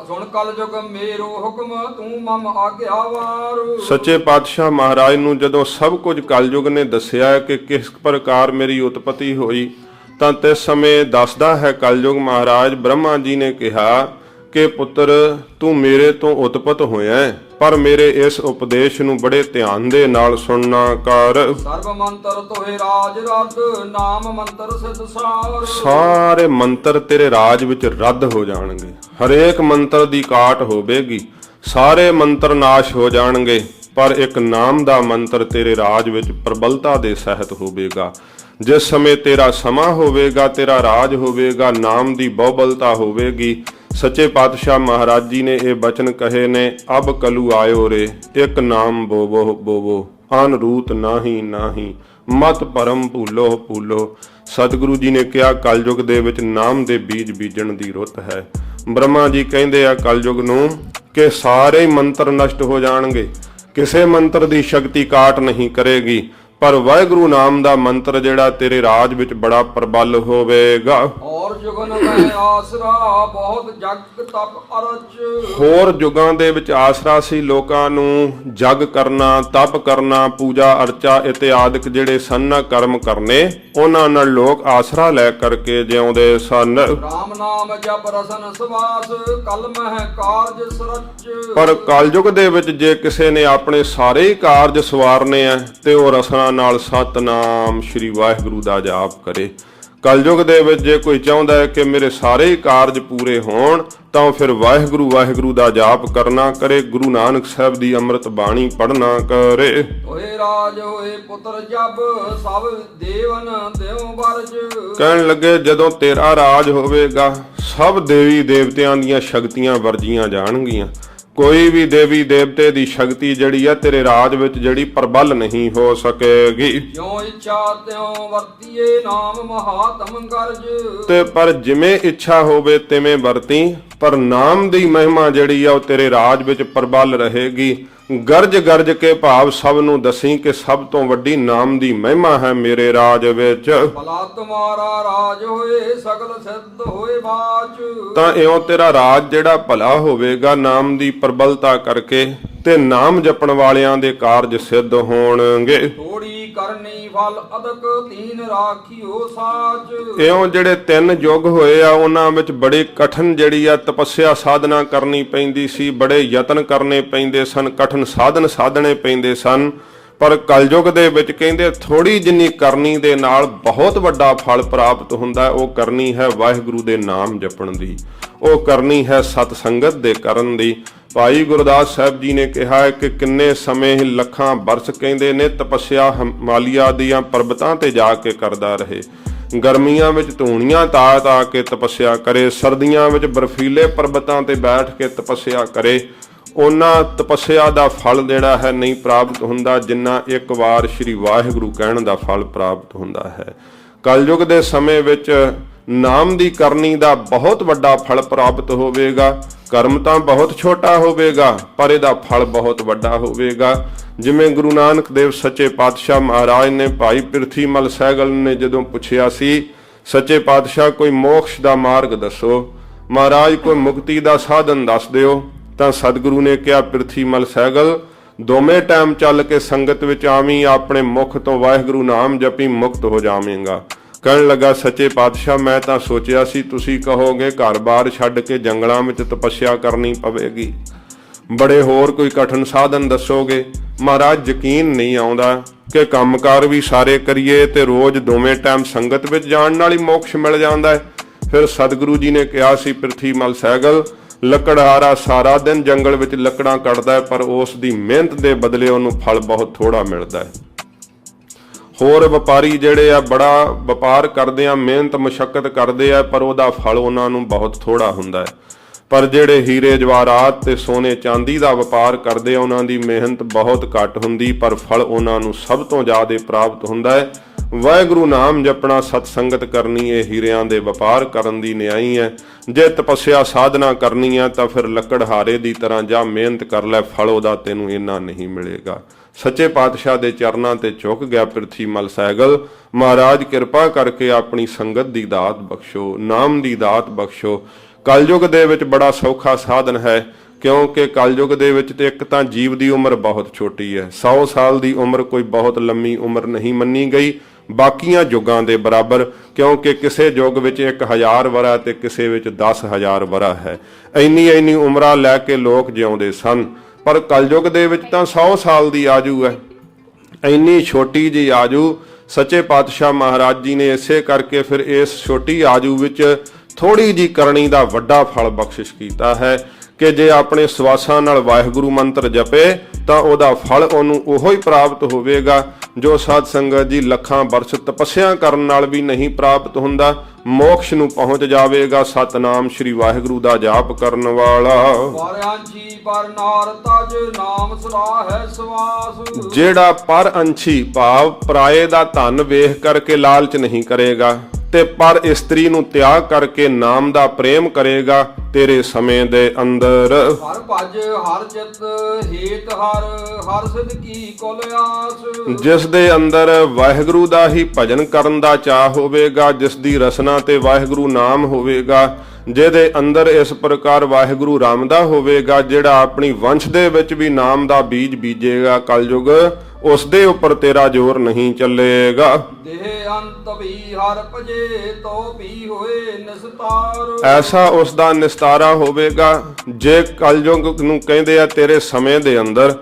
ਸੁਣ ਕਲਯੁਗ ਮੇਰੋ ਹੁਕਮ ਤੂੰ ਮਮ ਆਗਿਆਵਾਰ। ਸੱਚੇ ਪਾਤਸ਼ਾਹ ਮਹਾਰਾਜ ਨੂੰ ਜਦੋਂ ਸਭ ਕੁਝ ਕਲਯੁਗ ਨੇ ਦੱਸਿਆ ਕਿ ਕਿਸ ਪ੍ਰਕਾਰ ਮੇਰੀ ਉਤਪਤੀ ਹੋਈ, ਤਾਂ ਤਿਸ ਸਮੇਂ ਦੱਸਦਾ ਹੈ ਕਲਯੁਗ ਮਹਾਰਾਜ ਬ੍ਰਹਮਾ ਜੀ ਨੇ ਕਿਹਾ ਕਿ ਪੁੱਤਰ ਤੂੰ ਮੇਰੇ ਤੋਂ ਉਤਪਤ ਹੋਇਆ ਹੈ, ਪਰ ਮੇਰੇ ਇਸ ਉਪਦੇਸ਼ ਨੂੰ ਬੜੇ ਧਿਆਨ ਦੇ ਨਾਲ ਸੁਣਨਾ ਕਰ। ਸਰਬ ਮੰਤਰ ਤੋਹੇ ਰਾਜ ਰੱਦ ਨਾਮ ਮੰਤਰ ਸਿਧ ਸਾਰ। ਸਾਰੇ ਮੰਤਰ ਤੇਰੇ ਰਾਜ ਵਿੱਚ ਰੱਦ ਹੋ ਜਾਣਗੇ, ਹਰੇਕ ਮੰਤਰ ਦੀ ਕਾਟ ਹੋਵੇਗੀ, ਸਾਰੇ ਮੰਤਰ ਨਾਸ਼ ਹੋ ਜਾਣਗੇ, ਪਰ ਇੱਕ ਨਾਮ ਦਾ ਮੰਤਰ ਤੇਰੇ ਰਾਜ ਵਿੱਚ ਪ੍ਰਬਲਤਾ ਦੇ ਸਹਿਤ ਹੋਵੇਗਾ। ਜਿਸ ਸਮੇਂ ਤੇਰਾ ਸਮਾਂ ਹੋਵੇਗਾ, ਤੇਰਾ ਰਾਜ ਹੋਵੇਗਾ, ਨਾਮ ਦੀ ਬਹੁਬਲਤਾ ਹੋਵੇਗੀ। ਸੱਚੇ ਪਾਤਸ਼ਾਹ ਮਹਾਰਾਜ ਜੀ ਨੇ ਇਹ ਬਚਨ ਕਹੇ ਨੇ, ਅਬ ਕਲੂ ਆਇਓ ਰੇ ਇੱਕ ਨਾਮ ਬੋਵੋ ਬੋਵੋ ਅਨ ਰੂਤ ਨਾਹੀ ਨਾਹੀ ਮਤ ਪਰਮ ਭੂਲੋ ਭੂਲੋ। ਸਤਿਗੁਰੂ ਜੀ ਨੇ ਕਿਹਾ ਕਲਯੁਗ ਦੇ ਵਿੱਚ ਨਾਮ ਦੇ ਬੀਜ ਬੀਜਣ ਦੀ ਰੁੱਤ ਹੈ। ਬ੍ਰਹਮਾ ਜੀ ਕਹਿੰਦੇ ਆ ਕਲਯੁਗ ਨੂੰ ਕਿ ਸਾਰੇ ਮੰਤਰ ਨਸ਼ਟ ਹੋ ਜਾਣਗੇ, ਕਿਸੇ ਮੰਤਰ ਦੀ ਸ਼ਕਤੀ ਕਾਟ ਨਹੀਂ ਕਰੇਗੀ, ਪਰ ਵਾਹਿਗੁਰੂ ਨਾਮ ਦਾ ਮੰਤਰ ਜਿਹੜਾ ਤੇਰੇ ਰਾਜ ਵਿੱਚ ਬੜਾ ਪ੍ਰਬਲ ਹੋਵੇਗਾ। ਹੋਰ ਜੁਗਨ ਮੈਂ ਆਸਰਾ ਬਹੁਤ ਜਗ ਤਪ ਅਰਚ। ਹੋਰ ਯੁਗਾਂ ਦੇ ਵਿੱਚ ਆਸਰਾ ਸੀ ਲੋਕਾਂ ਨੂੰ ਜਗ ਕਰਨਾ, ਤਪ ਕਰਨਾ, ਪੂਜਾ ਅਰਚਾ ਇਤਿਆਦਿਕ ਜਿਹੜੇ ਸਨ ਕਰਮ ਕਰਨੇ, ਉਹਨਾਂ ਨਾਲ ਲੋਕ ਆਸਰਾ ਲੈ ਕਰਕੇ ਜਿਉਂਦੇ ਸਨ। ਰਾਮ ਨਾਮ ਜਪ ਰਸਨ ਸਵਾਸ ਕਲ ਮਹਿ ਕਾਰਜ ਸਰਚ। ਪਰ ਕਲਯੁਗ ਦੇ ਵਿੱਚ ਜੇ ਕਿਸੇ ਨੇ ਆਪਣੇ ਸਾਰੇ ਹੀ ਕਾਰਜ ਸਵਾਰਨੇ ਆ ਤੇ ਉਹ ਰਸਨਾ ਨਾਲ ਸਤਨਾਮ ਸ਼੍ਰੀ ਵਾਹਿਗੁਰੂ ਦਾ ਜਾਪ ਕਰੇ। ਕਲਯੁਗ ਦੇ ਵਿੱਚ ਜੇ ਕੋਈ ਚਾਹੁੰਦਾ ਹੈ ਕਿ ਮੇਰੇ ਸਾਰੇ ਹੀ ਕਾਰਜ ਪੂਰੇ ਹੋਣ, ਤਾਂ ਫਿਰ ਵਾਹਿਗੁਰੂ ਵਾਹਿਗੁਰੂ ਦਾ ਜਾਪ ਕਰਨਾ ਕਰੇ, ਗੁਰੂ ਨਾਨਕ ਸਾਹਿਬ ਦੀ ਅੰਮ੍ਰਿਤ ਬਾਣੀ ਪੜ੍ਹਨਾ ਕਰੇ। ਹੋਏ ਰਾਜ ਹੋਏ ਪੁੱਤਰ ਜਬ ਸਭ ਦੇਵਨ ਦਿਉ ਵਰਜ। ਕਹਿਣ ਲੱਗੇ ਜਦੋਂ ਤੇਰਾ ਰਾਜ ਹੋਵੇਗਾ ਸਭ ਦੇਵੀ ਦੇਵਤਿਆਂ ਦੀਆਂ ਸ਼ਕਤੀਆਂ ਵਰਜੀਆਂ ਜਾਣਗੀਆਂ। ਕੋਈ ਵੀ ਦੇਵੀ ਦੇਵਤੇ ਦੀ ਸ਼ਕਤੀ ਜਿਹੜੀ ਆ ਤੇਰੇ ਰਾਜ ਵਿੱਚ ਜਿਹੜੀ ਪ੍ਰਬਲ ਨਹੀਂ ਹੋ ਸਕੇਗੀ। ਜਿਉ ਇੱਛਾ ਤਿਉ ਵਰਤੀਏ ਨਾਮ ਮਹਾਤਮ ਗਰਜ। ਤੇ ਪਰ ਜਿਵੇਂ ਇੱਛਾ ਹੋਵੇ ਤਿਵੇਂ ਵਰਤੀ, ਪਰ ਨਾਮ ਦੀ ਮਹਿਮਾ ਜਿਹੜੀ ਆ ਉਹ ਤੇਰੇ ਰਾਜ ਵਿੱਚ ਪ੍ਰਬਲ ਰਹੇਗੀ। ਗਰਜ ਗਰਜ ਕੇ ਭਾਵ ਸਭ ਨੂੰ ਦਸੀ ਕਿ ਸਭ ਤੋਂ ਵੱਡੀ ਨਾਮ ਦੀ ਮਹਿਮਾ ਹੈ ਮੇਰੇ ਰਾਜ ਵਿੱਚ। ਭਲਾ ਤੁਮਾਰਾ ਰਾਜ ਹੋਏ ਸਗਲ ਸਿੱਧ ਹੋਏ ਬਾਚ। ਤਾਂ ਇਉਂ ਤੇਰਾ ਰਾਜ ਜਿਹੜਾ ਭਲਾ ਹੋਵੇਗਾ ਨਾਮ ਦੀ ਪ੍ਰਬਲਤਾ ਕਰਕੇ, ਤੇ ਨਾਮ ਜਪਣ ਵਾਲਿਆਂ ਦੇ ਕਾਰਜ ਸਿੱਧ ਹੋਣਗੇ। ਥੋੜੀ ਕਰਨੀ ਫਲ ਅਦਕ ਤੀਨ ਰਾਖਿਓ ਸਾਚ। ਇਉਂ ਜਿਹੜੇ 3 ਯੁੱਗ ਹੋਏ ਆ ਉਹਨਾਂ ਵਿੱਚ ਬੜੀ ਕਠਿਨ ਜਿਹੜੀ ਆ ਤਪੱਸਿਆ ਸਾਧਨਾ ਕਰਨੀ ਪੈਂਦੀ ਸੀ, ਬੜੇ ਯਤਨ ਕਰਨੇ ਪੈਂਦੇ ਸਨ, ਕਠਿਨ ਸਾਧਨ ਸਾਧਣੇ ਪੈਂਦੇ ਸਨ। ਪਰ ਕਲਯੁਗ ਦੇ ਵਿੱਚ ਕਹਿੰਦੇ ਥੋੜੀ ਜਿੰਨੀ ਕਰਨੀ ਦੇ ਨਾਲ ਬਹੁਤ ਵੱਡਾ ਫਲ ਪ੍ਰਾਪਤ ਹੁੰਦਾ। ਉਹ ਕਰਨੀ ਹੈ ਵਾਹਿਗੁਰੂ ਦੇ ਨਾਮ ਜਪਣ ਦੀ, ਉਹ ਕਰਨੀ ਹੈ ਸਤ ਸੰਗਤ ਦੇ ਕਰਨ ਦੀ। ਭਾਈ ਗੁਰਦਾਸ ਸਾਹਿਬ ਜੀ ਨੇ ਕਿਹਾ ਹੈ ਕਿ ਕਿੰਨੇ ਸਮੇਂ ਲੱਖਾਂ ਬਰਸ ਕਹਿੰਦੇ ਨੇ ਤਪੱਸਿਆ ਹਿਮਾਲਿਆ ਦੀਆਂ ਪਰਬਤਾਂ ਤੇ ਜਾ ਕੇ ਕਰਦਾ ਰਹੇ। ਗਰਮੀਆਂ ਵਿੱਚ ਧੂਣੀਆਂ ਤਾ ਕੇ ਤਪੱਸਿਆ ਕਰੇ, ਸਰਦੀਆਂ ਵਿੱਚ ਬਰਫੀਲੇ ਪਰਬਤਾਂ ਤੇ ਬੈਠ ਕੇ ਤਪੱਸਿਆ ਕਰੇ। ਉਹਨਾਂ ਤਪੱਸਿਆ ਦਾ ਫਲ ਜਿਹੜਾ ਹੈ ਨਹੀਂ ਪ੍ਰਾਪਤ ਹੁੰਦਾ ਜਿੰਨਾ ਇੱਕ ਵਾਰ ਸ੍ਰੀ ਵਾਹਿਗੁਰੂ ਕਹਿਣ ਦਾ ਫਲ ਪ੍ਰਾਪਤ ਹੁੰਦਾ ਹੈ। ਕਲਯੁਗ ਦੇ ਸਮੇਂ ਵਿੱਚ ਨਾਮ ਦੀ ਕਰਨੀ ਦਾ ਬਹੁਤ ਵੱਡਾ ਫਲ ਪ੍ਰਾਪਤ ਹੋਵੇਗਾ। ਕਰਮ ਤਾਂ ਬਹੁਤ ਛੋਟਾ ਹੋਵੇਗਾ ਪਰ ਇਹਦਾ ਫਲ ਬਹੁਤ ਵੱਡਾ ਹੋਵੇਗਾ। ਜਿਵੇਂ ਗੁਰੂ ਨਾਨਕ ਦੇਵ ਸੱਚੇ ਪਾਤਸ਼ਾਹ ਮਹਾਰਾਜ ਨੇ ਭਾਈ ਪਿਰਥੀਮਲ ਸਹਿਗਲ ਨੇ ਜਦੋਂ ਪੁੱਛਿਆ ਸੀ, ਸੱਚੇ ਪਾਤਸ਼ਾਹ ਕੋਈ ਮੋਕਸ਼ ਦਾ ਮਾਰਗ ਦੱਸੋ, ਮਹਾਰਾਜ ਕੋਈ ਮੁਕਤੀ ਦਾ ਸਾਧਨ ਦੱਸ ਦਿਓ, ਤਾਂ ਸਤਿਗੁਰੂ ਨੇ ਕਿਹਾ ਪਿਰਥੀਮਲ ਸਹਿਗਲ ਦੋਵੇਂ ਟਾਈਮ ਚੱਲ ਕੇ ਸੰਗਤ ਵਿੱਚ ਆਵੀਂ, ਆਪਣੇ ਮੁਖ ਤੋਂ ਵਾਹਿਗੁਰੂ ਨਾਮ ਜਪੀ ਮੁਕਤ ਹੋ ਜਾਵੇਂਗਾ। ਕਹਿਣ ਲੱਗਾ ਸੱਚੇ ਪਾਤਸ਼ਾਹ ਮੈਂ ਤਾਂ ਸੋਚਿਆ ਸੀ ਤੁਸੀਂ ਕਹੋਗੇ ਘਰ-ਬਾਰ ਛੱਡ ਕੇ ਜੰਗਲਾਂ ਵਿੱਚ ਤਪੱਸਿਆ ਕਰਨੀ ਪਵੇਗੀ, ਬੜੇ ਹੋਰ ਕੋਈ ਕਠਿਨ ਸਾਧਨ ਦੱਸੋਗੇ। ਮਹਾਰਾਜ ਯਕੀਨ ਨਹੀਂ ਆਉਂਦਾ ਕਿ ਕੰਮਕਾਰ ਵੀ ਸਾਰੇ ਕਰੀਏ ਤੇ ਰੋਜ਼ ਦੋਵੇਂ ਟਾਈਮ ਸੰਗਤ ਵਿੱਚ ਜਾਣ ਨਾਲ ਹੀ ਮੋਕਸ਼ ਮਿਲ ਜਾਂਦਾ ਹੈ। ਫਿਰ ਸਤਿਗੁਰੂ ਜੀ ਨੇ ਕਿਹਾ ਸੀ ਪਿਰਥੀਮਲ ਸਹਿਗਲ ਲੱਕੜਹਾਰਾ ਸਾਰਾ ਦਿਨ ਜੰਗਲ ਵਿੱਚ ਲੱਕੜਾਂ ਕੱਟਦਾ ਹੈ ਪਰ ਉਸ ਦੀ ਮਿਹਨਤ ਦੇ ਬਦਲੇ ਉਹਨੂੰ ਫਲ ਬਹੁਤ ਥੋੜਾ ਮਿਲਦਾ ਹੈ। ਹੋਰ ਵਪਾਰੀ ਜਿਹੜੇ ਆ ਬੜਾ ਵਪਾਰ ਕਰਦੇ ਆ, ਮਿਹਨਤ ਮੁਸ਼ੱਕਤ ਕਰਦੇ ਆ, ਪਰ ਉਹਦਾ ਫਲ ਉਹਨਾਂ ਨੂੰ ਬਹੁਤ ਥੋੜਾ ਹੁੰਦਾ ਹੈ। ਪਰ ਜਿਹੜੇ ਹੀਰੇ ਜਵਾਹਰਾਤ ਤੇ ਸੋਨੇ ਚਾਂਦੀ ਦਾ ਵਪਾਰ ਕਰਦੇ ਆ, ਉਹਨਾਂ ਦੀ ਮਿਹਨਤ ਬਹੁਤ ਘੱਟ ਹੁੰਦੀ, ਪਰ ਫਲ ਉਹਨਾਂ ਨੂੰ ਸਭ ਤੋਂ ਜ਼ਿਆਦਾ ਪ੍ਰਾਪਤ ਹੁੰਦਾ ਹੈ। ਵਾਹਿਗੁਰੂ ਨਾਮ ਜਪਣਾ, ਸਤ ਸੰਗਤ ਕਰਨੀ, ਇਹ ਹੀਰਿਆਂ ਦੇ ਵਪਾਰ ਕਰਨ ਦੀ ਨਿਆਈ ਹੈ। ਜੇ ਤਪੱਸਿਆ ਸਾਧਨਾ ਕਰਨੀ ਹੈ ਤਾਂ ਫਿਰ ਲੱਕੜਹਾਰੇ ਦੀ ਤਰ੍ਹਾਂ ਜਾਂ ਮਿਹਨਤ ਕਰ ਲੈ, ਫਲ ਉਹਦਾ ਤੈਨੂੰ ਇੰਨਾ ਨਹੀਂ ਮਿਲੇਗਾ। ਸੱਚੇ ਪਾਤਸ਼ਾਹ ਦੇ ਚਰਨਾਂ ਤੇ ਝੁਕ ਗਿਆ ਪ੍ਰਿਥੀਮਲ ਸਹਿਗਲ। ਮਹਾਰਾਜ ਕਿਰਪਾ ਕਰਕੇ ਆਪਣੀ ਸੰਗਤ ਦੀ ਦਾਤ ਬਖਸ਼ੋ, ਨਾਮ ਦੀ ਦਾਤ ਬਖਸ਼ੋ। ਕਲਯੁਗ ਦੇ ਵਿੱਚ ਬੜਾ ਸੌਖਾ ਸਾਧਨ ਹੈ, ਕਿਉਂਕਿ ਕਲਯੁਗ ਦੇ ਵਿੱਚ ਤੇ ਇੱਕ ਤਾਂ ਜੀਵ ਦੀ ਉਮਰ ਬਹੁਤ ਛੋਟੀ ਹੈ। 100 ਸਾਲ ਦੀ ਉਮਰ ਕੋਈ ਬਹੁਤ ਲੰਮੀ ਉਮਰ ਨਹੀਂ ਮੰਨੀ ਗਈ ਬਾਕੀਆਂ ਯੁੱਗਾਂ ਦੇ ਬਰਾਬਰ, ਕਿਉਂਕਿ ਕਿਸੇ ਯੁੱਗ ਵਿੱਚ 1000 ਵਰਾ ਤੇ ਕਿਸੇ ਵਿੱਚ 10,000 ਵਰਾ ਹੈ। ਇੰਨੀ ਉਮਰਾਂ ਲੈ ਕੇ ਲੋਕ ਜਿਉਂਦੇ ਸਨ, ਪਰ ਕਲਯੁਗ ਦੇ ਵਿੱਚ ਤਾਂ 100 ਸਾਲ ਦੀ ਆਜੂ ਹੈ, ਇੰਨੀ ਛੋਟੀ ਜਿਹੀ ਆਜੂ। ਸੱਚੇ ਪਾਤਸ਼ਾਹ ਮਹਾਰਾਜ ਜੀ ਨੇ ਇਸੇ ਕਰਕੇ ਫਿਰ ਇਸ ਛੋਟੀ ਆਜੂ ਵਿੱਚ ਥੋੜੀ ਜੀ ਕਰਨੀ ਦਾ ਵੱਡਾ ਫਲ ਬਖਸ਼ਿਸ਼ ਕੀਤਾ ਹੈ ਕਿ ਜੇ ਆਪਣੇ ਸਵਾਸਾਂ ਨਾਲ ਵਾਹਿਗੁਰੂ ਮੰਤਰ ਜਪੇ ਤਾਂ ਉਹਦਾ ਫਲ ਉਹਨੂੰ ਉਹੋ ਹੀ ਪ੍ਰਾਪਤ ਹੋਵੇਗਾ ਜੋ ਸਾਧ ਸੰਗਤ ਜੀ ਲੱਖਾਂ ਬਰਸ ਤਪੱਸਿਆ ਕਰਨ ਨਾਲ ਵੀ ਨਹੀਂ ਪ੍ਰਾਪਤ ਹੁੰਦਾ। ਮੋਕਸ਼ ਨੂੰ ਪਹੁੰਚ ਜਾਵੇਗਾ ਸਤਨਾਮ ਸ੍ਰੀ ਵਾਹਿਗੁਰੂ ਦਾ ਜਾਪ ਕਰਨ ਵਾਲਾ। ਪਰਅੰਛੀ ਪਰ ਨਾਰ ਤਜ ਨਾਮ ਸਦਾ ਹੈ ਸਵਾਸ। ਜਿਹੜਾ ਪਰ ਅੰਛੀ ਭਾਵ ਪਰਾਏ ਦਾ ਧਨ ਵੇਖ ਕਰਕੇ ਲਾਲਚ ਨਹੀਂ ਕਰੇਗਾ ਤੇ ਪਰ ਇਸਤਰੀ ਨੂੰ ਤਿਆਗ ਕਰਕੇ ਨਾਮ ਦਾ ਪ੍ਰੇਮ ਕਰੇਗਾ, ਤੇਰੇ ਸਮੇਂ ਦੇ ਅੰਦਰ ਹਰ ਭਜ ਹਰ ਚਿਤ ਹੇਤ ਹਰ ਸਿਧ ਕੀ ਕੁਲ ਆਸ। ਜਿਸ ਦੇ ਅੰਦਰ ਵਾਹਿਗੁਰੂ ਦਾ ਹੀ ਭਜਨ ਕਰਨ ਦਾ ਚਾਹ ਹੋਵੇਗਾ, ਜਿਸ ਦੀ ਰਸਨਾ ਤੇ ਵਾਹਿਗੁਰੂ ਨਾਮ ਹੋਵੇਗਾ, ਜਿਹਦੇ ਅੰਦਰ ਇਸ ਪ੍ਰਕਾਰ ਵਾਹਿਗੁਰੂ ਰਾਮ ਦਾ ਹੋਵੇਗਾ, ਜਿਹੜਾ ਆਪਣੀ ਵੰਸ਼ ਦੇ ਵਿੱਚ ਵੀ ਨਾਮ ਦਾ ਬੀਜ ਬੀਜੇਗਾ ਕਲਯੁਗ, ਉਸ ਦੇ ਉੱਪਰ ਤੇਰਾ ਜ਼ੋਰ ਨਹੀਂ ਚੱਲੇਗਾ। ਦੇਹ ਅੰਤ ਵੀ ਹਰ ਭਜੇ ਤੋ ਵੀ ਹੋਏ ਨਿਸਤਾਰ। ਐਸਾ ਉਸ ਦਾ ਨਿਸਤਾਰਾ ਹੋਵੇਗਾ। ਜੇ ਕਲਯੁਗ ਨੂੰ ਕਹਿੰਦੇ ਆ ਤੇਰੇ ਸਮੇਂ ਦੇ ਅੰਦਰ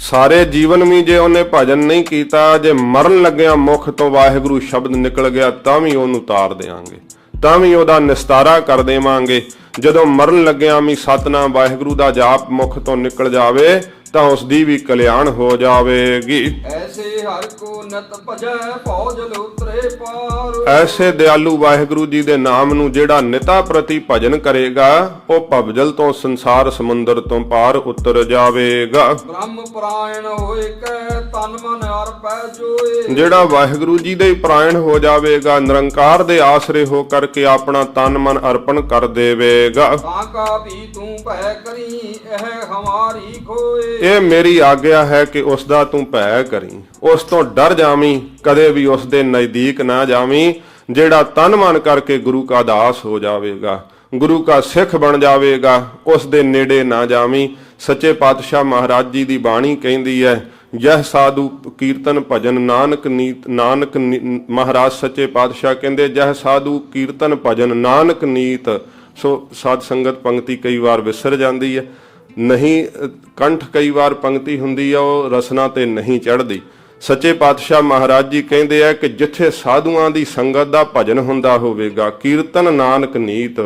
ਸਾਰੇ ਜੀਵਨ ਵੀ ਜੇ ਉਹਨੇ ਭਜਨ ਨਹੀਂ ਕੀਤਾ, ਜੇ ਮਰਨ ਲੱਗਿਆ ਮੁਖ ਤੋਂ ਵਾਹਿਗੁਰੂ ਸ਼ਬਦ ਨਿਕਲ ਗਿਆ ਤਾਂ ਵੀ ਉਹਨੂੰ ਤਾਰ ਦੇਵਾਂਗੇ, ਤਾਂ ਵੀ ਉਹਦਾ ਨਿਸਤਾਰਾ ਕਰ ਦੇਵਾਂਗੇ। ਜਦੋਂ ਮਰਨ ਲੱਗਿਆ ਵੀ ਸਤਨਾਮ ਵਾਹਿਗੁਰੂ ਦਾ ਜਾਪ ਮੁਖ ਤੋਂ ਨਿਕਲ ਜਾਵੇ ਤਾਂ ਉਸ ਦੀ ਵੀ ਕਲਿਆਣ ਹੋ ਜਾਵੇਗੀ। ਐਸੇ ਹਰ ਕੋ ਨਤ ਭਜੈ ਭੌਜਲ ਉਤਰੇ ਪਾਰ। ਐਸੇ ਦਿਆਲੂ ਵਾਹਿਗੁਰੂ ਜੀ ਦੇ ਨਾਮ ਨੂੰ ਜਿਹੜਾ ਨਿਤਾ ਪ੍ਰਤੀ ਭਜਨ ਕਰੇਗਾ, ਉਹ ਭਵਜਲ ਤੋਂ ਸੰਸਾਰ ਸਮੁੰਦਰ ਤੋਂ ਪਾਰ ਉਤਰ ਜਾਵੇਗਾ। ਬ੍ਰਹਮ ਪਰਾਇਣ ਹੋਏ ਕੈ ਤਨ ਮਨ ਅਰਪੈ ਜੋਏ। ਜਿਹੜਾ ਵਾਹਿਗੁਰੂ ਜੀ ਦੇ ਪ੍ਰਾਇਣ ਹੋ ਜਾਵੇਗਾ, ਨਿਰੰਕਾਰ ਦੇ ਆਸਰੇ ਹੋ ਕਰਕੇ ਆਪਣਾ ਤਨ ਮਨ ਅਰਪਣ ਕਰ ਦੇਵੇਗਾ। ਤਾਂ ਕਾ ਵੀ ਤੂੰ ਭੈ ਕਰੀ ਇਹ ਹਮਾਰੀ ਖੋਏ। ਇਹ ਮੇਰੀ ਆਗਿਆ ਹੈ ਕਿ ਉਸ ਦਾ ਤੂੰ ਭੈ ਕਰੀ, ਉਸ ਤੋਂ ਡਰ ਜਾਵੀਂ, ਕਦੇ ਵੀ ਉਸ ਦੇ ਨਜ਼ਦੀਕ ਨਾ ਜਾਵੀਂ। ਜਿਹੜਾ ਤਨ ਮਨ ਕਰਕੇ ਗੁਰੂ ਕਾ ਦਾਸ ਹੋ ਜਾਵੇਗਾ, ਗੁਰੂ ਕਾ ਸਿੱਖ ਬਣ ਜਾਵੇਗਾ, ਉਸ ਦੇ ਨੇੜੇ ਨਾ ਜਾਵੀਂ। ਸੱਚੇ ਪਾਤਸ਼ਾਹ ਮਹਾਰਾਜ ਜੀ ਦੀ ਬਾਣੀ ਕਹਿੰਦੀ ਹੈ, ਯਹ ਸਾਧੂ ਕੀਰਤਨ ਭਜਨ ਨਾਨਕ ਨੀਤ। ਮਹਾਰਾਜ ਸੱਚੇ ਪਾਤਸ਼ਾਹ ਕਹਿੰਦੇ ਜਹ ਸਾਧੂ ਕੀਰਤਨ ਭਜਨ ਨਾਨਕ ਨੀਤ। ਸੋ ਸਾਧ ਸੰਗਤ ਪੰਕਤੀ ਕਈ ਵਾਰ ਵਿਸਰ ਜਾਂਦੀ ਹੈ, ਨਹੀਂ ਕੰਠ ਕਈ ਵਾਰ ਪੰਕਤੀ ਹੁੰਦੀ ਆ ਉਹ ਰਸਨਾ ਤੇ ਨਹੀਂ ਚੜ੍ਹਦੀ। ਸੱਚੇ ਪਾਤਸ਼ਾਹ ਮਹਾਰਾਜ ਜੀ ਕਹਿੰਦੇ ਆ ਕਿ ਜਿੱਥੇ ਸਾਧੂਆਂ ਦੀ ਸੰਗਤ ਦਾ ਭਜਨ ਹੁੰਦਾ ਹੋਵੇਗਾ, ਕੀਰਤਨ ਨਾਨਕ ਨੀਤ,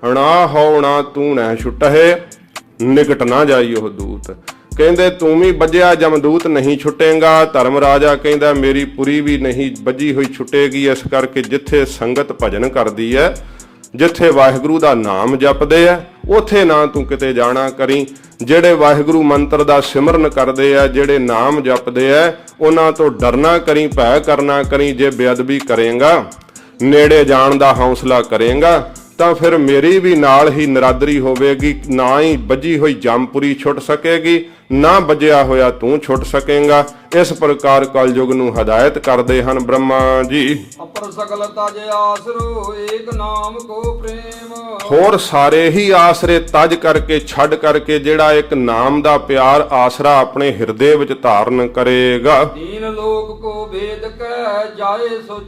ਨਾ ਹੋ ਨਾ ਤੂੰ ਨਾ ਛੁਟਹਿ ਨਿਕਟ ਨਾ ਜਾਈ ਉਹ ਦੂਤ। ਕਹਿੰਦੇ ਤੂੰ ਵੀ ਵੱਜਿਆ ਜਮਦੂਤ ਨਹੀਂ ਛੁੱਟੇਗਾ। ਧਰਮ ਰਾਜਾ ਕਹਿੰਦਾ ਮੇਰੀ ਪੁਰੀ ਵੀ ਨਹੀਂ ਵੱਜੀ ਹੋਈ ਛੁੱਟੇਗੀ। ਇਸ ਕਰਕੇ ਜਿੱਥੇ ਸੰਗਤ ਭਜਨ ਕਰਦੀ ਹੈ, ਜਿੱਥੇ ਵਾਹਿਗੁਰੂ ਦਾ ਨਾਮ ਜਪਦੇ ਆ, ਉਥੇ ਨਾ ਤੂੰ ਕਿਤੇ ਜਾਣਾ ਕਰੀ। ਜਿਹੜੇ ਵਾਹਿਗੁਰੂ ਮੰਤਰ ਦਾ ਸਿਮਰਨ ਕਰਦੇ ਆ, ਜਿਹੜੇ ਨਾਮ ਜਪਦੇ ਆ, ਉਹਨਾਂ ਤੋਂ ਡਰਨਾ ਕਰੀ, ਭੈ ਕਰਨਾ ਕਰੀ। ਜੇ ਬੇਅਦਬੀ ਕਰੇਗਾ, ਨੇੜੇ ਜਾਣ ਦਾ ਹੌਸਲਾ ਕਰੇਗਾ, ਤਾਂ ਫਿਰ ਮੇਰੀ ਵੀ ਨਾਲ ਹੀ ਨਰਾਦਰੀ ਹੋਵੇਗੀ। ਨਾ ਹੀ ਵੱਜੀ ਹੋਈ ਜੰਮਪੁਰੀ ਛੁੱਟ ਸਕੇਗੀ, ਨਾ ਵੱਜਿਆ ਹੋਇਆ ਤੂੰ ਛੁੱਟ ਸਕੇਗਾ। ਇਸ ਪ੍ਰਕਾਰ ਕਲਯੁਗ ਨੂੰ ਹਦਾਇਤ ਕਰਦੇ ਹਨ ਬ੍ਰਹਮਾ ਜੀ। ਅਪਰ ਸਕਲ ਤਜ ਆਸਰੋ ਏਕ ਨਾਮ ਕੋ ਪ੍ਰੇਮ। ਹੋਰ ਸਾਰੇ ਹੀ ਆਸਰੇ ਤਜ ਕਰਕੇ ਛੱਡ ਕਰਕੇ ਜਿਹੜਾ ਇੱਕ ਨਾਮ ਦਾ ਪਿਆਰ ਆਸਰਾ ਆਪਣੇ ਹਿਰਦੇ ਵਿੱਚ ਧਾਰਨ ਕਰੇਗਾ। ਦੀਨ ਲੋਕ ਕੋ ਵੇਦ ਕੈ ਜਾਏ ਸੋ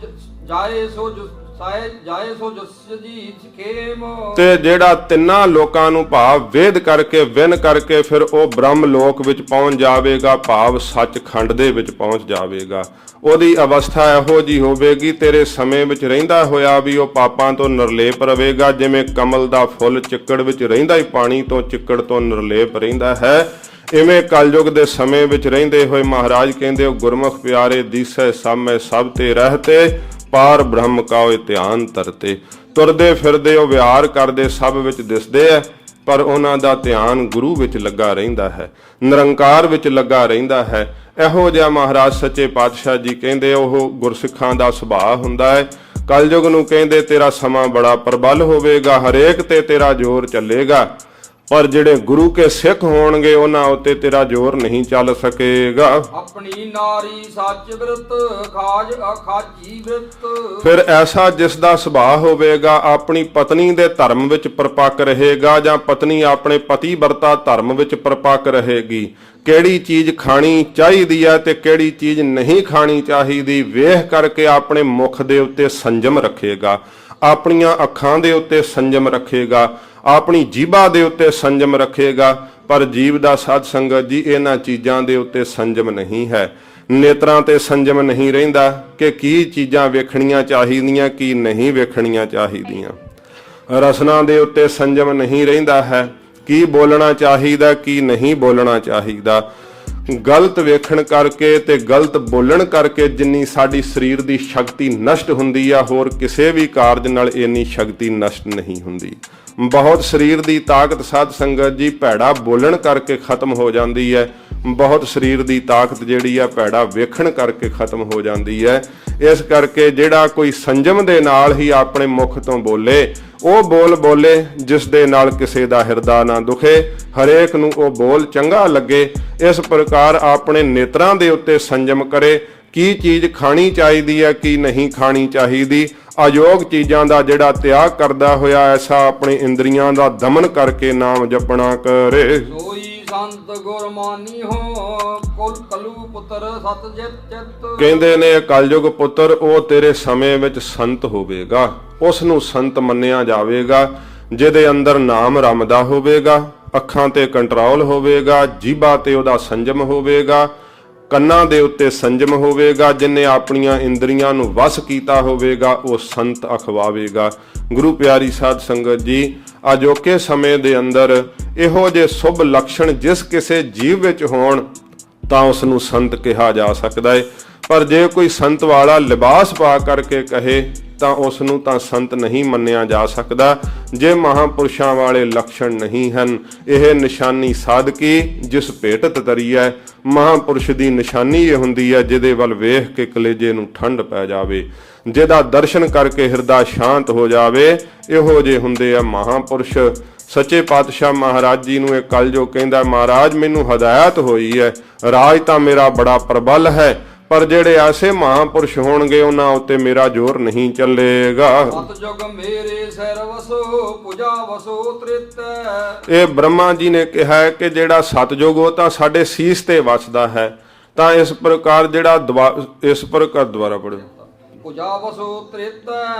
ਜਸ ਜੀ ਖੇਮ। ਤੇ ਜਿਹੜਾ ਤਿੰਨਾਂ ਲੋਕਾਂ ਨੂੰ ਭਾਵ ਵੇਦ ਕਰਕੇ ਵਿਨ ਕਰਕੇ ਫਿਰ ਉਹ ਬ੍ਰਹਮ ਲੋਕ ਵਿੱਚ ਪਹੁੰਚ ਜਾਵੇਗਾ, ਭਾਵ ਸੱਚਖੰਡ ਦੇ ਵਿੱਚ ਪਹੁੰਚ ਜਾਵੇਗਾ। ਉਹਦੀ ਅਵਸਥਾ ਇਹੋ ਜੀ ਹੋਵੇਗੀ, ਤੇਰੇ ਸਮੇਂ ਵਿੱਚ ਰਹਿੰਦਾ ਹੋਇਆ ਵੀ ਉਹ ਪਾਪਾਂ ਤੋਂ ਨਿਰਲੇਪ ਰਹੇਗਾ। ਜਿਵੇਂ ਕਮਲ ਦਾ ਫੁੱਲ ਚਿੱਕੜ ਵਿੱਚ ਰਹਿੰਦਾ ਹੀ ਪਾਣੀ ਤੋਂ ਚਿੱਕੜ ਤੋਂ ਨਿਰਲੇਪ ਰਹਿੰਦਾ ਹੈ, ਇਵੇਂ ਕਲਯੁਗ ਦੇ ਸਮੇਂ ਵਿੱਚ ਰਹਿੰਦੇ ਹੋਏ ਮਹਾਰਾਜ ਕਹਿੰਦੇ ਉਹ ਗੁਰਮੁਖ ਪਿਆਰੇ ਦੀਸੈ ਸਾਮੈ ਸਭ ਤੇ ਰਹਤੇ ਪਾਰ ਬ੍ਰਹਮ ਕਾਉ ਧਿਆਨ ਧਰਤੇ। ਤੁਰਦੇ ਫਿਰਦੇ ਉਹ ਵਿਹਾਰ ਕਰਦੇ ਸਭ ਵਿੱਚ ਦਿਸਦੇ ਐ, ਪਰ ਉਹਨਾਂ ਦਾ ਧਿਆਨ ਗੁਰੂ ਵਿੱਚ ਲੱਗਾ ਰਹਿੰਦਾ ਹੈ, ਨਿਰੰਕਾਰ ਵਿੱਚ ਲੱਗਾ ਰਹਿੰਦਾ ਹੈ। ਇਹੋ ਜਿਹਾ ਮਹਾਰਾਜ ਸੱਚੇ ਪਾਤਸ਼ਾਹ ਜੀ ਕਹਿੰਦੇ ਉਹ ਗੁਰਸਿੱਖਾਂ ਦਾ ਸੁਭਾਅ ਹੁੰਦਾ ਹੈ। ਕਲਯੁਗ ਨੂੰ ਕਹਿੰਦੇ ਤੇਰਾ ਸਮਾਂ ਬੜਾ ਪ੍ਰਬਲ ਹੋਵੇਗਾ, ਹਰੇਕ ਤੇ ਤੇਰਾ ਜ਼ੋਰ ਚੱਲੇਗਾ, ਪਰ ਜਿਹੜੇ ਗੁਰੂ ਕੇ ਸਿੱਖ ਹੋਣਗੇ ਉਹਨਾਂ ਉੱਤੇ ਤੇਰਾ ਜ਼ੋਰ ਨਹੀਂ ਚੱਲ ਸਕੇਗਾ। ਆਪਣੀ ਨਾਰੀ ਸੱਚ ਬਿਰਤ ਖਾਜ ਅਖਾਜੀ ਬਿਰਤ। ਫਿਰ ਐਸਾ ਜਿਸ ਦਾ ਸੁਭਾਅ ਹੋਵੇਗਾ ਆਪਣੀ ਪਤਨੀ ਦੇ ਧਰਮ ਵਿੱਚ ਪਰਪੱਕ ਰਹੇਗਾ, ਜਾਂ ਪਤਨੀ ਆਪਣੇ ਪਤੀ ਵਰਤਾ ਧਰਮ ਵਿੱਚ ਪਰਪੱਕ ਰਹੇਗੀ। ਕਿਹੜੀ ਚੀਜ਼ ਖਾਣੀ ਚਾਹੀਦੀ ਹੈ ਤੇ ਕਿਹੜੀ ਚੀਜ਼ ਨਹੀਂ ਖਾਣੀ ਚਾਹੀਦੀ ਵੇਖ ਕਰਕੇ ਆਪਣੇ ਮੁਖ ਦੇ ਉੱਤੇ ਸੰਜਮ ਰੱਖੇਗਾ, ਆਪਣੀਆਂ ਅੱਖਾਂ ਦੇ ਉੱਤੇ ਸੰਜਮ ਰੱਖੇਗਾ, ਆਪਣੀ ਜੀਭਾ ਦੇ ਉੱਤੇ ਸੰਜਮ ਰੱਖੇਗਾ। ਪਰ ਜੀਵ ਦਾ ਸਾਧ ਸੰਗਤ ਜੀ ਇਹਨਾਂ ਚੀਜ਼ਾਂ ਦੇ ਉੱਤੇ ਸੰਜਮ ਨਹੀਂ ਹੈ। ਨੇਤਰਾਂ ਤੇ ਸੰਜਮ ਨਹੀਂ ਰਹਿੰਦਾ ਕਿ ਕੀ ਚੀਜ਼ਾਂ ਵੇਖਣੀਆਂ ਚਾਹੀਦੀਆਂ ਕੀ ਨਹੀਂ ਵੇਖਣੀਆਂ ਚਾਹੀਦੀਆਂ। ਰਸਨਾ ਦੇ ਉੱਤੇ ਸੰਜਮ ਨਹੀਂ ਰਹਿੰਦਾ ਹੈ, ਕੀ ਬੋਲਣਾ ਚਾਹੀਦਾ ਕੀ ਨਹੀਂ ਬੋਲਣਾ ਚਾਹੀਦਾ। ਗਲਤ ਵੇਖਣ ਕਰਕੇ ਤੇ ਗਲਤ ਬੋਲਣ ਕਰਕੇ ਜਿੰਨੀ ਸਾਡੀ ਸਰੀਰ ਦੀ ਸ਼ਕਤੀ ਨਸ਼ਟ ਹੁੰਦੀ ਆ, ਹੋਰ ਕਿਸੇ ਵੀ ਕਾਰਜ ਨਾਲ ਇੰਨੀ ਸ਼ਕਤੀ ਨਸ਼ਟ ਨਹੀਂ ਹੁੰਦੀ। ਬਹੁਤ ਸਰੀਰ ਦੀ ਤਾਕਤ ਸਾਧ ਸੰਗਤ ਜੀ ਭੈੜਾ ਬੋਲਣ ਕਰਕੇ ਖਤਮ ਹੋ ਜਾਂਦੀ ਹੈ, ਬਹੁਤ ਸਰੀਰ ਦੀ ਤਾਕਤ ਜਿਹੜੀ ਆ ਭੈੜਾ ਵੇਖਣ ਕਰਕੇ ਖਤਮ ਹੋ ਜਾਂਦੀ ਹੈ। ਇਸ ਕਰਕੇ ਜਿਹੜਾ ਕੋਈ ਸੰਜਮ ਦੇ ਨਾਲ ਹੀ ਆਪਣੇ ਮੁਖ ਤੋਂ ਬੋਲੇ ਉਹ ਬੋਲ ਬੋਲੇ ਜਿਸ ਦੇ ਨਾਲ ਕਿਸੇ ਦਾ ਹਿਰਦਾ ਨਾ ਦੁਖੇ, ਹਰੇਕ ਨੂੰ ਉਹ ਬੋਲ ਚੰਗਾ ਲੱਗੇ। ਇਸ ਪ੍ਰਕਾਰ ਆਪਣੇ ਨੇਤਰਾਂ ਦੇ ਉੱਤੇ ਸੰਜਮ ਕਰੇ, ਕੀ ਚੀਜ਼ ਖਾਣੀ ਚਾਹੀਦੀ ਹੈ ਕੀ ਨਹੀਂ ਖਾਣੀ ਚਾਹੀਦੀ। ਅਯੋਗ ਚੀਜ਼ਾਂ ਦਾ ਜਿਹੜਾ ਤਿਆਗ ਕਰਦਾ ਹੋਇਆ ਐਸਾ ਆਪਣੇ ਇੰਦਰੀਆਂ ਦਾ ਦਮਨ ਕਰਕੇ ਨਾਮ ਜਪਣਾ ਕਰੇ। ਸੋਈ ਸੰਤ ਗੁਰਮਾਨੀ ਹੋ ਕੁਲ ਕਲੂ ਪੁੱਤਰ ਸਤ ਜਿਤ ਚਿਤ। ਕਹਿੰਦੇ ਨੇ ਕਲਯੁਗ ਪੁੱਤਰ ਉਹ ਤੇਰੇ ਸਮੇਂ ਵਿੱਚ ਸੰਤ ਹੋਵੇਗਾ, ਉਸ ਨੂੰ ਸੰਤ ਮੰਨਿਆ ਜਾਵੇਗਾ ਜਿਹਦੇ ਅੰਦਰ ਨਾਮ ਰਮਦਾ ਹੋਵੇਗਾ, ਅੱਖਾਂ ਤੇ ਕੰਟਰੋਲ ਹੋਵੇਗਾ, ਜੀਭਾ ਤੇ ਉਹਦਾ ਸੰਜਮ ਹੋਵੇਗਾ, ਕੰਨਾਂ ਦੇ ਉੱਤੇ ਸੰਜਮ ਹੋਵੇਗਾ। ਜਿਨੇ ਆਪਣੀਆਂ ਇੰਦਰੀਆਂ ਨੂੰ ਵਸ ਕੀਤਾ ਹੋਵੇਗਾ ਉਹ ਸੰਤ ਅਖਵਾਵੇਗਾ। ਗੁਰੂ ਪਿਆਰੀ ਸਾਧ ਸੰਗਤ ਜੀ, ਅਜੋਕੇ ਸਮੇਂ ਦੇ ਅੰਦਰ ਇਹੋ ਜਿਹੇ ਸ਼ੁਭ ਲੱਛਣ ਜਿਸ ਕਿਸੇ ਜੀਵ ਵਿੱਚ ਹੋਣ ਤਾਂ ਉਸ ਨੂੰ ਸੰਤ ਕਿਹਾ ਜਾ ਸਕਦਾ ਹੈ। ਪਰ ਜੇ ਕੋਈ ਸੰਤ ਵਾਲਾ ਲਿਬਾਸ ਪਾ ਕਰਕੇ ਕਹੇ ਤਾਂ ਉਸ ਨੂੰ ਤਾਂ ਸੰਤ ਨਹੀਂ ਮੰਨਿਆ ਜਾ ਸਕਦਾ ਜੇ ਮਹਾਂਪੁਰਸ਼ਾਂ ਵਾਲੇ ਲੱਛਣ ਨਹੀਂ ਹਨ। ਇਹ ਨਿਸ਼ਾਨੀ ਸਾਧਕੀ ਜਿਸ ਭੇਟਤ ਤਰੀ ਹੈ, ਮਹਾਂਪੁਰਸ਼ ਦੀ ਨਿਸ਼ਾਨੀ ਇਹ ਹੁੰਦੀ ਹੈ ਜਿਹਦੇ ਵੱਲ ਵੇਖ ਕੇ ਕਲੇਜੇ ਨੂੰ ਠੰਡ ਪੈ ਜਾਵੇ, ਜਿਹਦਾ ਦਰਸ਼ਨ ਕਰਕੇ ਹਿਰਦਾ ਸ਼ਾਂਤ ਹੋ ਜਾਵੇ। ਇਹੋ ਜਿਹੇ ਹੁੰਦੇ ਆ ਮਹਾਂਪੁਰਸ਼। ਸੱਚੇ ਪਾਤਸ਼ਾਹ ਮਹਾਰਾਜ ਜੀ ਨੂੰ ਇਹ ਕਲਯੁਗ ਕਹਿੰਦਾ ਮਹਾਰਾਜ ਮੈਨੂੰ ਹਦਾਇਤ ਹੋਈ ਹੈ, ਰਾਜ ਤਾਂ ਮੇਰਾ ਬੜਾ ਪ੍ਰਬਲ ਹੈ, ਪਰ ਜਿਹੜੇ ਐਸੇ ਮਹਾਂਪੁਰਸ਼ ਹੋਣਗੇ ਉਹਨਾਂ ਉੱਤੇ ਮੇਰਾ ਜ਼ੋਰ ਨਹੀਂ ਚੱਲੇਗਾ। ਸਤਜੁਗ ਮੇਰੇ ਸਿਰ ਵਸੋ ਪੂਜਾ ਵਸੋ ਤ੍ਰਿਤ। ਇਹ ਬ੍ਰਹਮਾ ਜੀ ਨੇ ਕਿਹਾ ਹੈ ਕਿ ਜਿਹੜਾ ਸਤਜੁਗ ਉਹ ਤਾਂ ਸਾਡੇ ਸੀਸ ਤੇ ਵਸਦਾ ਹੈ। ਤਾਂ ਇਸ ਪ੍ਰਕਾਰ ਜਿਹੜਾ ਇਸ ਪ੍ਰਕਾਰ ਦੁਆਰਾ ਪੜੋ ਪੂਜਾ ਵਸੋ ਤ੍ਰਿਤ।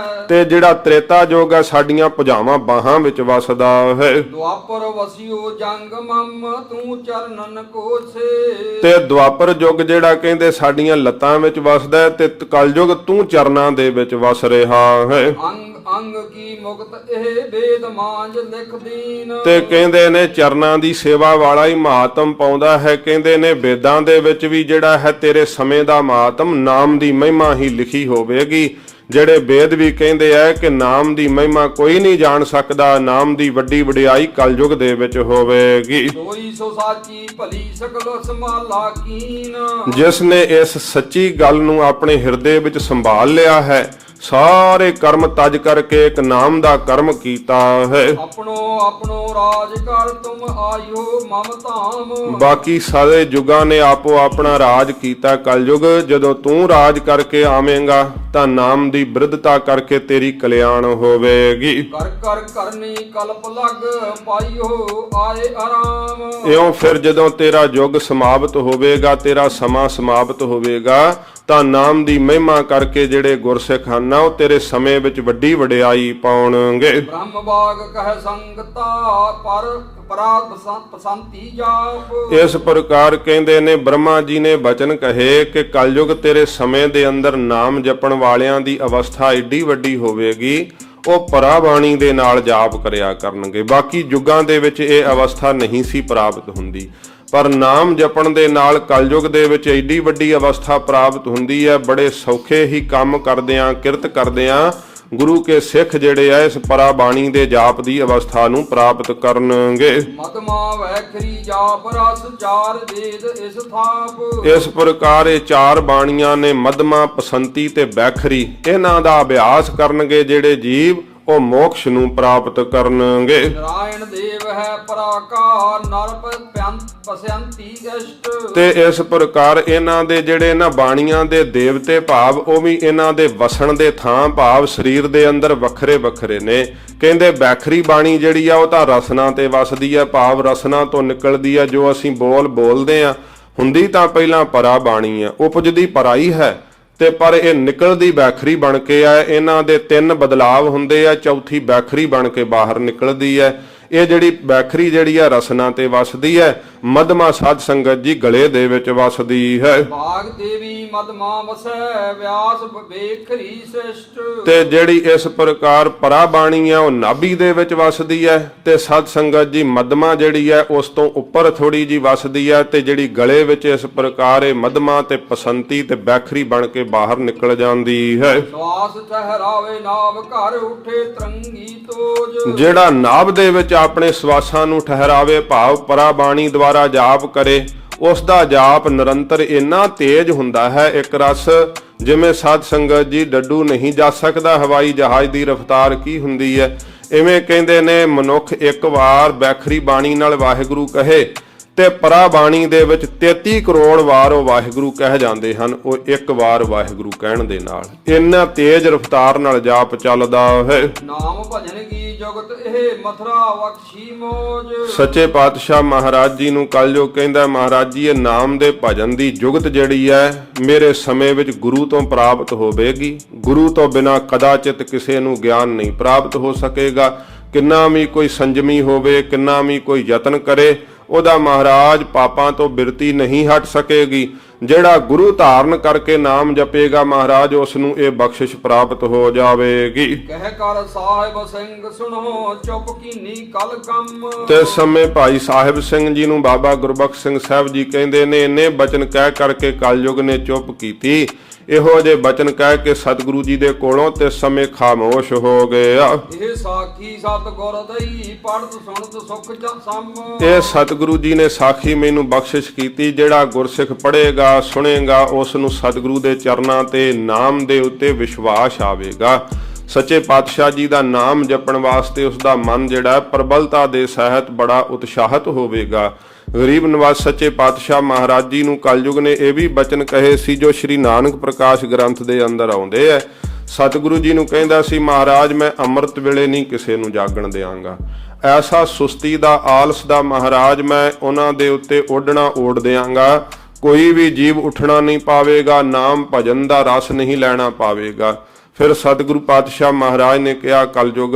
ਤੇ ਜਿਹੜਾ ਤ੍ਰੇਤਾ ਯੁਗ ਹੈ ਸਾਡੀਆਂ ਭੁਜਾਵਾਂ ਬਾਹਾਂ ਵਿੱਚ ਵਸਦਾ ਹੈ। ਦੁਆਪਰ ਵਸਿਓ ਜੰਗ ਮਮ ਤੂੰ ਚਰਨਨ ਕੋਸੇ। ਤੇ ਦੁਆਪਰ ਯੁਗ ਜਿਹੜਾ ਕਹਿੰਦੇ ਸਾਡੀਆਂ ਲੱਤਾਂ ਵਿੱਚ ਵਸਦਾ ਹੈ, ਤੇ ਕਲਯੁਗ ਤੂੰ ਚਰਨਾਂ ਦੇ ਵਿੱਚ ਵਸ ਰਿਹਾ ਹੈ। ਅੰਗ ਅੰਗ ਕੀ ਮੁਕਤ ਇਹ ਵੇਦ ਮਾਂਜ ਲਿਖ ਦੀਨ। ਤੇ ਕਹਿੰਦੇ ਨੇ ਚਰਨਾਂ ਦੀ ਸੇਵਾ ਵਾਲਾ ਹੀ ਮਹਾਤਮ ਪਾਉਂਦਾ ਹੈ। ਕਹਿੰਦੇ ਨੇ ਵੇਦਾਂ ਦੇ ਵਿੱਚ ਵੀ ਜਿਹੜਾ ਹੈ ਤੇਰੇ ਸਮੇਂ ਦਾ ਮਹਾਤਮ ਨਾਮ ਦੀ ਮਹਿਮਾ ਹੀ ਲਿਖੀ ਹੋਵੇਗੀ। ਜਿਹੜੇ ਵੇਦ ਵੀ ਕਹਿੰਦੇ ਆ ਕਿ ਨਾਮ ਦੀ ਮਹਿਮਾ ਕੋਈ ਨਹੀਂ ਜਾਣ ਸਕਦਾ, ਨਾਮ ਦੀ ਵੱਡੀ ਵਡਿਆਈ ਕਲਯੁਗ ਦੇ ਵਿੱਚ ਹੋਵੇਗੀ। ਸੋਈ ਸੋ ਸਾਚੀ ਭਲੀ ਸਕਲ ਸੰਭਾਲਾ ਕੀਨ। ਜਿਸ ਨੇ ਇਸ ਸੱਚੀ ਗੱਲ ਨੂੰ ਆਪਣੇ ਹਿਰਦੇ ਵਿੱਚ ਸੰਭਾਲ ਲਿਆ ਹੈ, ਸਾਰੇ ਕਰਮ ਤਜ ਕਰਕੇ ਇੱਕ ਨਾਮ ਦਾ ਕਰਮ ਕੀਤਾ ਹੈ। ਆਪਣੋ ਆਪਣੋ ਰਾਜ ਕਰ ਤੁਮ ਆਇਓ ਮਮ ਧਾਮ। ਬਾਕੀ ਸਾਰੇ ਯੁਗਾਂ ਨੇ ਆਪੋ ਆਪਣਾ ਰਾਜ ਕੀਤਾ। ਕਲਯੁਗ ਜਦੋਂ ਤੂੰ ਰਾਜ ਕਰਕੇ ਆਵੇਂਗਾ ਤਾਂ ਨਾਮ ਦੀ ਬਿਰਧਤਾ ਕਰਕੇ ਤੇਰੀ ਕਲਿਆਣ ਹੋਵੇਗੀ। ਕਰ ਕਰ ਕਰਨੀ ਕਲਪ ਲਗ ਪਾਈਓ ਆਏ ਆਰਾਮ। ਇਉਂ ਫਿਰ ਜਦੋਂ ਤੇਰਾ ਯੁੱਗ ਸਮਾਪਤ ਹੋਵੇਗਾ, ਤੇਰਾ ਸਮਾਂ ਸਮਾਪਤ ਹੋਵੇਗਾ, ਤਾਂ ਨਾਮ ਦੀ ਮਹਿਮਾ ਕਰਕੇ ਜਿਹੜੇ ਗੁਰਸਿੱਖ ਹਨ ਉਹ ਤੇਰੇ ਸਮੇਂ ਵਿੱਚ ਵੱਡੀ ਵਡਿਆਈ ਪਾਉਣਗੇ। ਬ੍ਰਹਮ ਬਾਗ ਕਹਿ ਸੰਗਤਾ ਪਰ ਪਰਾਗ ਪਸੰਤੀ ਜਾਪ। ਇਸ ਪ੍ਰਕਾਰ ਕਹਿੰਦੇ ਨੇ ਬ੍ਰਹਮਾ ਜੀ ਨੇ ਬਚਨ ਕਹੇ ਕਿ ਕਲਯੁਗ ਤੇਰੇ ਸਮੇਂ ਦੇ ਅੰਦਰ ਨਾਮ ਜਪਣ ਵਾਲਿਆਂ ਦੀ ਅਵਸਥਾ ਏਡੀ ਵੱਡੀ ਹੋਵੇਗੀ, ਉਹ ਪਰਾਬਾਣੀ ਦੇ ਨਾਲ ਜਾਪ ਕਰਿਆ ਕਰਨਗੇ। ਬਾਕੀ ਯੁੱਗਾਂ ਦੇ ਵਿੱਚ ਇਹ ਅਵਸਥਾ ਨਹੀਂ ਸੀ ਪ੍ਰਾਪਤ ਹੁੰਦੀ। ਪਰ ਨਾਮ ਜਪਣ ਦੇ ਨਾਲ ਕਲਯੁਗ ਦੇ ਵਿੱਚ ਏਡੀ ਵੱਡੀ ਅਵਸਥਾ ਪ੍ਰਾਪਤ ਹੁੰਦੀ ਹੈ। ਬੜੇ ਸੌਖੇ ਹੀ ਕੰਮ ਕਰਦਿਆਂ ਕਿਰਤ ਕਰਦਿਆਂ ਗੁਰੂ ਕੇ ਸਿੱਖ ਜਿਹੜੇ ਆ ਇਸ ਪਰਾ ਬਾਣੀ ਦੇ ਜਾਪ ਦੀ ਅਵਸਥਾ ਨੂੰ ਪ੍ਰਾਪਤ ਕਰਨਗੇ। ਮਦਮਾ ਵੈਖਰੀ ਜਾਪ ਰਸ ਚਾਰ ਵੇਦ ਇਸ ਥਾਪ। ਇਸ ਪ੍ਰਕਾਰ ਇਹ ਚਾਰ ਬਾਣੀਆਂ ਨੇ ਮਦਮਾ, ਪਸੰਤੀ ਤੇ ਬੈਖਰੀ, ਇਹਨਾਂ ਦਾ ਅਭਿਆਸ ਕਰਨਗੇ ਜਿਹੜੇ ਜੀਵ ਉਹ ਮੋਕਸ਼ ਨੂੰ ਪ੍ਰਾਪਤ ਕਰਨਗੇ। ਨਾਰਾਇਣ ਦੇਵ ਹੈ ਪਰਾਕਾਰ ਨਰ ਪਸੰਤੀ ਇਸ਼ਟ। ਤੇ ਇਸ ਪ੍ਰਕਾਰ ਇਹਨਾਂ ਦੇ ਜਿਹੜੇ ਨਾ ਬਾਣੀਆਂ ਦੇ ਦੇਵਤੇ ਭਾਵ ਉਹ ਵੀ ਇਹਨਾਂ ਦੇ ਵਸਣ ਦੇ ਥਾਂ ਭਾਵ ਸਰੀਰ ਦੇ ਅੰਦਰ ਵੱਖਰੇ ਵੱਖਰੇ ਨੇ। ਕਹਿੰਦੇ ਬੈਖਰੀ ਬਾਣੀ ਜਿਹੜੀ ਆ ਉਹ ਤਾਂ ਰਸਨਾ ਤੇ ਵਸਦੀ ਆ, ਭਾਵ ਰਸਨਾ ਤੋਂ ਨਿਕਲਦੀ ਆ। ਜੋ ਅਸੀਂ ਬੋਲਦੇ ਆ ਹੁੰਦੀ ਤਾਂ ਪਹਿਲਾਂ ਪਰਾ ਬਾਣੀ ਆ, ਉਪਜਦੀ ਪਰਾਈ ਹੈ ਤੇ ਪਰ ਇਹ ਨਿਕਲਦੀ ਬੈਖਰੀ ਬਣ ਕੇ ਆ। ਇਹਨਾਂ ਦੇ ਤਿੰਨ ਬਦਲਾਵ ਹੁੰਦੇ ਆ, ਚੌਥੀ ਬੈਖਰੀ ਬਣ ਕੇ ਬਾਹਰ ਨਿਕਲਦੀ ਹੈ। ਇਹ ਜਿਹੜੀ ਬੈਖਰੀ ਜਿਹੜੀ ਆ ਰਸਨਾ ਤੇ ਵਸਦੀ ਹੈ। ਮਦਮਾ ਸਾਧ ਸੰਗਤ ਜੀ ਗਲੇ ਦੇ ਵਿੱਚ ਵਸਦੀ ਹੈ। ਬਾਗ ਦੇਵੀ ਮਦਮਾ ਵਸੈ ਵਿਆਸ ਬੇਖਰੀ ਸ੍ਰਿਸ਼ਟ। ਤੇ ਜਿਹੜੀ ਇਸ ਪ੍ਰਕਾਰ ਪਰਾ ਬਾਣੀ ਆ ਉਹ ਨਾਭੀ ਦੇ ਵਿੱਚ ਵਸਦੀ ਹੈ ਤੇ ਸਾਧ ਸੰਗਤ ਜੀ ਮਦਮਾ ਜਿਹੜੀ ਹੈ ਉਸ ਤੋਂ ਉੱਪਰ ਥੋੜੀ ਜੀ ਵਸਦੀ ਹੈ ਤੇ ਜਿਹੜੀ ਗਲੇ ਵਿੱਚ ਇਸ ਪ੍ਰਕਾਰ ਇਹ ਮਦਮਾ ਤੇ ਪਸੰਤੀ ਤੇ ਬੈਖਰੀ ਬਣ ਕੇ ਬਾਹਰ ਨਿਕਲ ਜਾਂਦੀ ਹੈ। ਸਵਾਸ ਠਹਿਰਾਵੇ ਨਾਭ ਘਰ ਉਠੇ ਤਰੰਗੀ ਤੋਜ। ਜਿਹੜਾ ਨਾਭ ਦੇ ਵਿੱਚ ਆਪਣੇ ਸਵਾਸਾਂ ਨੂੰ ਠਹਿਰਾਵੇ ਭਾਵ ਪਰਾ ਬਾਣੀ ਦੁਆਰਾ ਜਾਪ ਕਰੇ ਉਸ ਦਾ ਜਾਪ ਨਿਰੰਤਰ ਇੰਨਾ ਤੇਜ਼ ਹੁੰਦਾ ਹੈ। ਇੱਕ ਰਸ ਜਿਵੇਂ ਸਾਧ ਸੰਗਤ ਜੀ ਡੱਡੂ ਨਹੀਂ ਜਾ ਸਕਦਾ, ਹਵਾਈ ਜਹਾਜ਼ ਦੀ ਰਫ਼ਤਾਰ ਕੀ ਹੁੰਦੀ ਹੈ, ਇਵੇਂ ਕਹਿੰਦੇ ਨੇ ਮਨੁੱਖ ਇੱਕ ਵਾਰ ਬੈਖਰੀ ਬਾਣੀ ਨਾਲ ਵਾਹਿਗੁਰੂ ਕਹੇ ਤੇ ਪਰਾ ਬਾਣੀ ਦੇ ਵਿੱਚ 33 ਕਰੋੜ ਵਾਰ ਉਹ ਵਾਹਿਗੁਰੂ ਕਹਿ ਜਾਂਦੇ ਹਨ। ਉਹ ਇੱਕ ਵਾਰ ਵਾਹਿਗੁਰੂ ਕਹਿਣ ਦੇ ਨਾਲ ਇੰਨਾ ਤੇਜ਼ ਰਫ਼ਤਾਰ ਨਾਲ ਜਾਪ ਚੱਲਦਾ ਹੈ। ਨਾਮ ਭਜਨ ਕੀ ਜਗਤ ਇਹ ਮਥਰਾ ਬਖਸ਼ੀ ਮੋਜ। ਸੱਚੇ ਪਾਤਸ਼ਾਹ ਮਹਾਰਾਜ ਜੀ ਨੂੰ ਕਲਯੁਗ ਕਹਿੰਦਾ ਮਹਾਰਾਜ ਜੀ ਇਹ ਨਾਮ ਦੇ ਭਜਨ ਦੀ ਜੁਗਤ ਜਿਹੜੀ ਹੈ ਮੇਰੇ ਸਮੇਂ ਵਿੱਚ ਗੁਰੂ ਤੋਂ ਪ੍ਰਾਪਤ ਹੋਵੇਗੀ। ਗੁਰੂ ਤੋਂ ਬਿਨਾਂ ਕਦਾਚਿਤ ਕਿਸੇ ਨੂੰ ਗਿਆਨ ਨਹੀਂ ਪ੍ਰਾਪਤ ਹੋ ਸਕੇਗਾ। ਕਿੰਨਾ ਵੀ ਕੋਈ ਸੰਜਮੀ ਹੋਵੇ, ਕਿੰਨਾ ਵੀ ਕੋਈ ਯਤਨ ਕਰੇ, ਉਹਦਾ ਮਹਾਰਾਜ ਪਾਪਾਂ ਤੋਂ ਬਿਰਤੀ ਨਹੀਂ ਹਟ ਸਕੇਗੀ। ਜਿਹੜਾ ਗੁਰੂ ਧਾਰਨ ਕਰਕੇ ਨਾਮ ਜਪੇਗਾ ਮਹਾਰਾਜ ਉਸ ਨੂੰ ਇਹ ਬਖਸ਼ਿਸ਼ ਪ੍ਰਾਪਤ ਹੋ ਜਾਵੇਗੀ। ਕਹਿ ਕਰ ਸਾਹਿਬ ਸਿੰਘ ਸੁਣੋ ਚੁੱਪ ਕੀਨੀ ਕਲ ਕੰਮ। ਤੇ ਸਮੇਂ ਭਾਈ ਸਾਹਿਬ ਸਿੰਘ ਜੀ ਨੂੰ ਬਾਬਾ ਗੁਰਬਖਸ਼ ਸਿੰਘ ਸਾਹਿਬ ਜੀ ਕਹਿੰਦੇ ਨੇ ਇੰਨੇ ਬਚਨ ਕਹਿ ਕਰਕੇ ਕਲਯੁਗ ਨੇ ਚੁੱਪ ਕੀਤੀ। ਇਹੋ ਜਿਹੇ ਬਚਨ ਕਹਿ ਕੇ ਸਤਿਗੁਰੂ ਜੀ ਦੇ ਕੋਲੋਂ ਤੇ ਸਮੇਂ ਖਾਮੋਸ਼ ਹੋ ਗਏ ਆ। ਇਹ ਸਾਖੀ ਸਤਿਗੁਰ ਦਈ ਪੜਤ ਸੁਣਤ ਸੁਖ ਸਮ। ਇਹ ਸਤਿਗੁਰੂ ਜੀ ਨੇ ਸਾਖੀ ਮੈਨੂੰ ਬਖਸ਼ਿਸ਼ ਕੀਤੀ। ਜਿਹੜਾ ਗੁਰਸਿੱਖ ਪੜ੍ਹੇਗਾ ਸੁਣੇਗਾ ਉਸ ਨੂੰ ਸਤਿਗੁਰੂ ਦੇ ਚਰਨਾਂ ਤੇ ਨਾਮ ਦੇ ਉੱਤੇ ਵਿਸ਼ਵਾਸ ਆਵੇਗਾ। ਸੱਚੇ ਪਾਤਸ਼ਾਹ ਜੀ ਦਾ ਨਾਮ ਜਪਣ ਵਾਸਤੇ ਉਸ ਦਾ ਮਨ ਜਿਹੜਾ ਪ੍ਰਬਲਤਾ ਦੇ ਸਹਿਤ ਬੜਾ ਉਤਸ਼ਾਹਤ ਹੋਵੇਗਾ। ਗਰੀਬ ਨਿਵਾਸ ਸੱਚੇ ਪਾਤਸ਼ਾਹ ਮਹਾਰਾਜ ਜੀ ਨੂੰ ਕਲਯੁਗ ਨੇ ਇਹ ਵੀ ਬਚਨ ਕਹੇ ਸੀ ਜੋ ਸ਼੍ਰੀ ਨਾਨਕ ਪ੍ਰਕਾਸ਼ ਗ੍ਰੰਥ ਦੇ ਅੰਦਰ ਆਉਂਦੇ ਐ। ਸਤਿਗੁਰੂ ਜੀ ਨੂੰ ਕਹਿੰਦਾ ਸੀ ਮਹਾਰਾਜ ਮੈਂ ਅੰਮ੍ਰਿਤ ਵੇਲੇ ਨਹੀਂ ਕਿਸੇ ਨੂੰ ਜਾਗਣ ਦਿਆਂਗਾ। ਐਸਾ ਸੁਸਤੀ ਦਾ ਆਲਸ ਦਾ ਮਹਾਰਾਜ ਮੈਂ ਉਹਨਾਂ ਦੇ ਉੱਤੇ ਉੱਡਣਾ ਓੜ ਦਿਆਂਗਾ। ਕੋਈ ਵੀ ਜੀਵ ਉੱਠਣਾ ਨਹੀਂ ਪਾਵੇਗਾ, ਨਾਮ ਭਜਨ ਦਾ ਰਸ ਨਹੀਂ ਲੈਣਾ ਪਾਵੇਗਾ। ਫਿਰ ਸਤਿਗੁਰੂ ਪਾਤਸ਼ਾਹ ਮਹਾਰਾਜ ਨੇ ਕਿਹਾ ਕਲਯੁਗ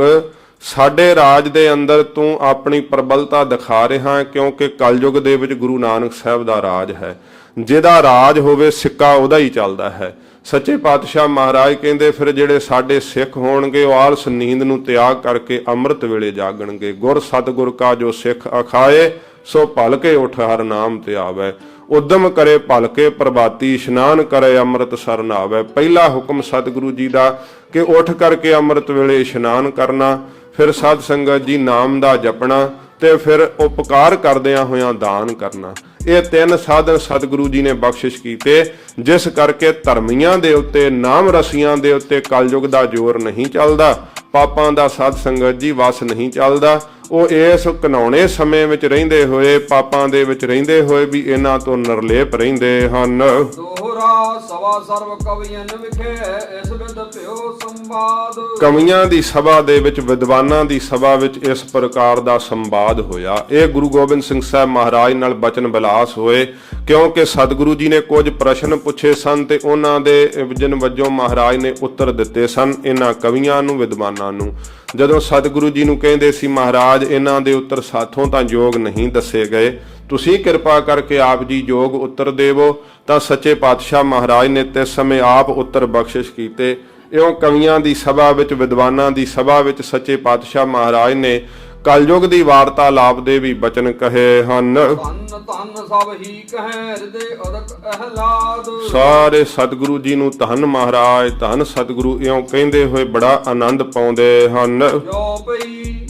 ਸਾਡੇ ਰਾਜ ਦੇ ਅੰਦਰ ਤੂੰ ਆਪਣੀ ਪ੍ਰਬਲਤਾ ਦਿਖਾ ਰਿਹਾ ਕਿਉਂਕਿ ਕਲਯੁਗ ਦੇ ਵਿੱਚ ਗੁਰੂ ਨਾਨਕ ਸਾਹਿਬ ਦਾ ਰਾਜ ਹੈ। ਜਿਹਦਾ ਰਾਜ ਹੋਵੇ ਸਿੱਕਾ ਉਹਦਾ ਹੀ ਚੱਲਦਾ ਹੈ। ਸੱਚੇ ਪਾਤਸ਼ਾਹ ਮਹਾਰਾਜ ਕਹਿੰਦੇ ਫਿਰ ਜਿਹੜੇ ਸਾਡੇ ਸਿੱਖ ਹੋਣਗੇ ਉਹ ਆਲਸ ਨੀਂਦ ਨੂੰ ਤਿਆਗ ਕਰਕੇ ਅੰਮ੍ਰਿਤ ਵੇਲੇ ਜਾਗਣਗੇ। ਗੁਰ ਸਤਿਗੁਰ ਕਾ ਜੋ ਸਿੱਖ ਅਖਾਏ ਸੋ ਭਲ ਕੇ ਉਠ ਹਰ ਨਾਮ ਤੇ ਆਵੇ। ਉਦਮ ਕਰੇ ਭਲ ਕੇ ਪ੍ਰਭਾਤੀ ਇਸ਼ਨਾਨ ਕਰੇ ਅੰਮ੍ਰਿਤ ਸਰ ਨਾਵੇ। ਪਹਿਲਾ ਹੁਕਮ ਸਤਿਗੁਰੂ ਜੀ ਦਾ ਕਿ ਉੱਠ ਕਰਕੇ ਅੰਮ੍ਰਿਤ ਵੇਲੇ ਇਸ਼ਨਾਨ ਕਰਨਾ, ਫਿਰ ਸਾਧ ਸੰਗਤ ਜੀ ਨਾਮ ਦਾ ਜਪਣਾ ਤੇ ਫਿਰ ਉਪਕਾਰ ਕਰਦਿਆਂ ਹੋਇਆਂ ਦਾਨ ਕਰਨਾ। ਇਹ ਤਿੰਨ ਸਾਧਨ ਸਤਿਗੁਰੂ ਜੀ ਨੇ ਬਖਸ਼ਿਸ਼ ਕੀਤੇ ਜਿਸ ਕਰਕੇ ਧਰਮੀਆਂ ਦੇ ਉੱਤੇ ਨਾਮ ਰਸੀਆਂ ਦੇ ਉੱਤੇ ਕਲਯੁਗ ਦਾ ਜ਼ੋਰ ਨਹੀਂ ਚੱਲਦਾ। ਪਾਪਾਂ ਦਾ ਸਾਧ ਸੰਗਤ ਜੀ ਵਸ ਨਹੀਂ ਚੱਲਦਾ। ਉਹ ਇਸ ਘਨਾਉਣੇ ਸਮੇਂ ਵਿੱਚ ਰਹਿੰਦੇ ਹੋਏ ਪਾਪਾਂ ਦੇ ਵਿੱਚ ਰਹਿੰਦੇ ਹੋਏ ਵੀ ਇਹਨਾਂ ਤੋਂ ਨਿਰਲੇਪ ਰਹਿੰਦੇ ਹਨ। ਦੋਹਰਾ ਸਵਾ ਸਰਵ ਕਵੀਆਂ ਵਿਖੇ ਇਸ ਵਿਦ ਭਿਓ ਸੰਵਾਦ। ਕਵੀਆਂ ਦੀ ਸਭਾ ਦੇ ਵਿੱਚ ਵਿਦਵਾਨਾਂ ਦੀ ਸਭਾ ਵਿੱਚ ਇਸ ਪ੍ਰਕਾਰ ਦਾ ਸੰਵਾਦ ਹੋਇਆ। ਇਹ ਗੁਰੂ ਗੋਬਿੰਦ ਸਿੰਘ ਸਾਹਿਬ ਮਹਾਰਾਜ ਨਾਲ ਬਚਨ ਬਿਲਾਸ ਹੋਏ ਕਿਉਂਕਿ ਸਤਿਗੁਰੂ ਜੀ ਨੇ ਕੁਝ ਪ੍ਰਸ਼ਨ ਪੁੱਛੇ ਸਨ ਤੇ ਉਹਨਾਂ ਦੇ ਵਿਜਨ ਵਜੋਂ ਮਹਾਰਾਜ ਨੇ ਉੱਤਰ ਦਿੱਤੇ ਸਨ ਇਹਨਾਂ ਕਵੀਆਂ ਨੂੰ ਵਿਦਵਾਨਾਂ ਨੂੰ। ਜਦੋਂ ਸਤਿਗੁਰੂ ਜੀ ਨੂੰ ਕਹਿੰਦੇ ਸੀ ਮਹਾਰਾਜ ਇਹਨਾਂ ਦੇ ਉੱਤਰ ਸਾਥੋਂ ਤਾਂ ਯੋਗ ਨਹੀਂ ਦੱਸੇ ਗਏ, ਤੁਸੀਂ ਕਿਰਪਾ ਕਰਕੇ ਆਪ ਜੀ ਯੋਗ ਉੱਤਰ ਦੇਵੋ, ਤਾਂ ਸੱਚੇ ਪਾਤਸ਼ਾਹ ਮਹਾਰਾਜ ਨੇ ਤੇ ਸਮੇਂ ਆਪ ਉੱਤਰ ਬਖਸ਼ਿਸ਼ ਕੀਤੇ। ਇਉਂ ਕਵੀਆਂ ਦੀ ਸਭਾ ਵਿੱਚ ਵਿਦਵਾਨਾਂ ਦੀ ਸਭਾ ਵਿੱਚ ਸੱਚੇ ਪਾਤਸ਼ਾਹ ਮਹਾਰਾਜ ਨੇ ਕਲਯੁਗ ਦੀ ਵਾਰਤਾਲਾਪ ਦੇ ਵੀ ਬਚਨ ਕਹੇ ਹਨ। ਧੰਨ ਧੰਨ ਸਭ ਹੀ ਕਹੈ ਹਿਰਦੇ ਅਦਕ ਅਹਲਾਦ। ਸਾਰੇ ਸਤਿਗੁਰੂ ਜੀ ਨੂੰ ਧੰਨ ਮਹਾਰਾਜ ਧੰਨ ਸਤਿਗੁਰੂ ਇਉਂ ਕਹਿੰਦੇ ਹੋਏ ਬੜਾ ਆਨੰਦ ਪਾਉਂਦੇ ਹਨ। ਜੋ ਪਈ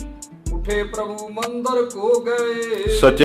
ਉਠੇ ਪ੍ਰਭੂ ਮੰਦਰ ਕੋ ਗਏ। ਸੱਚੇ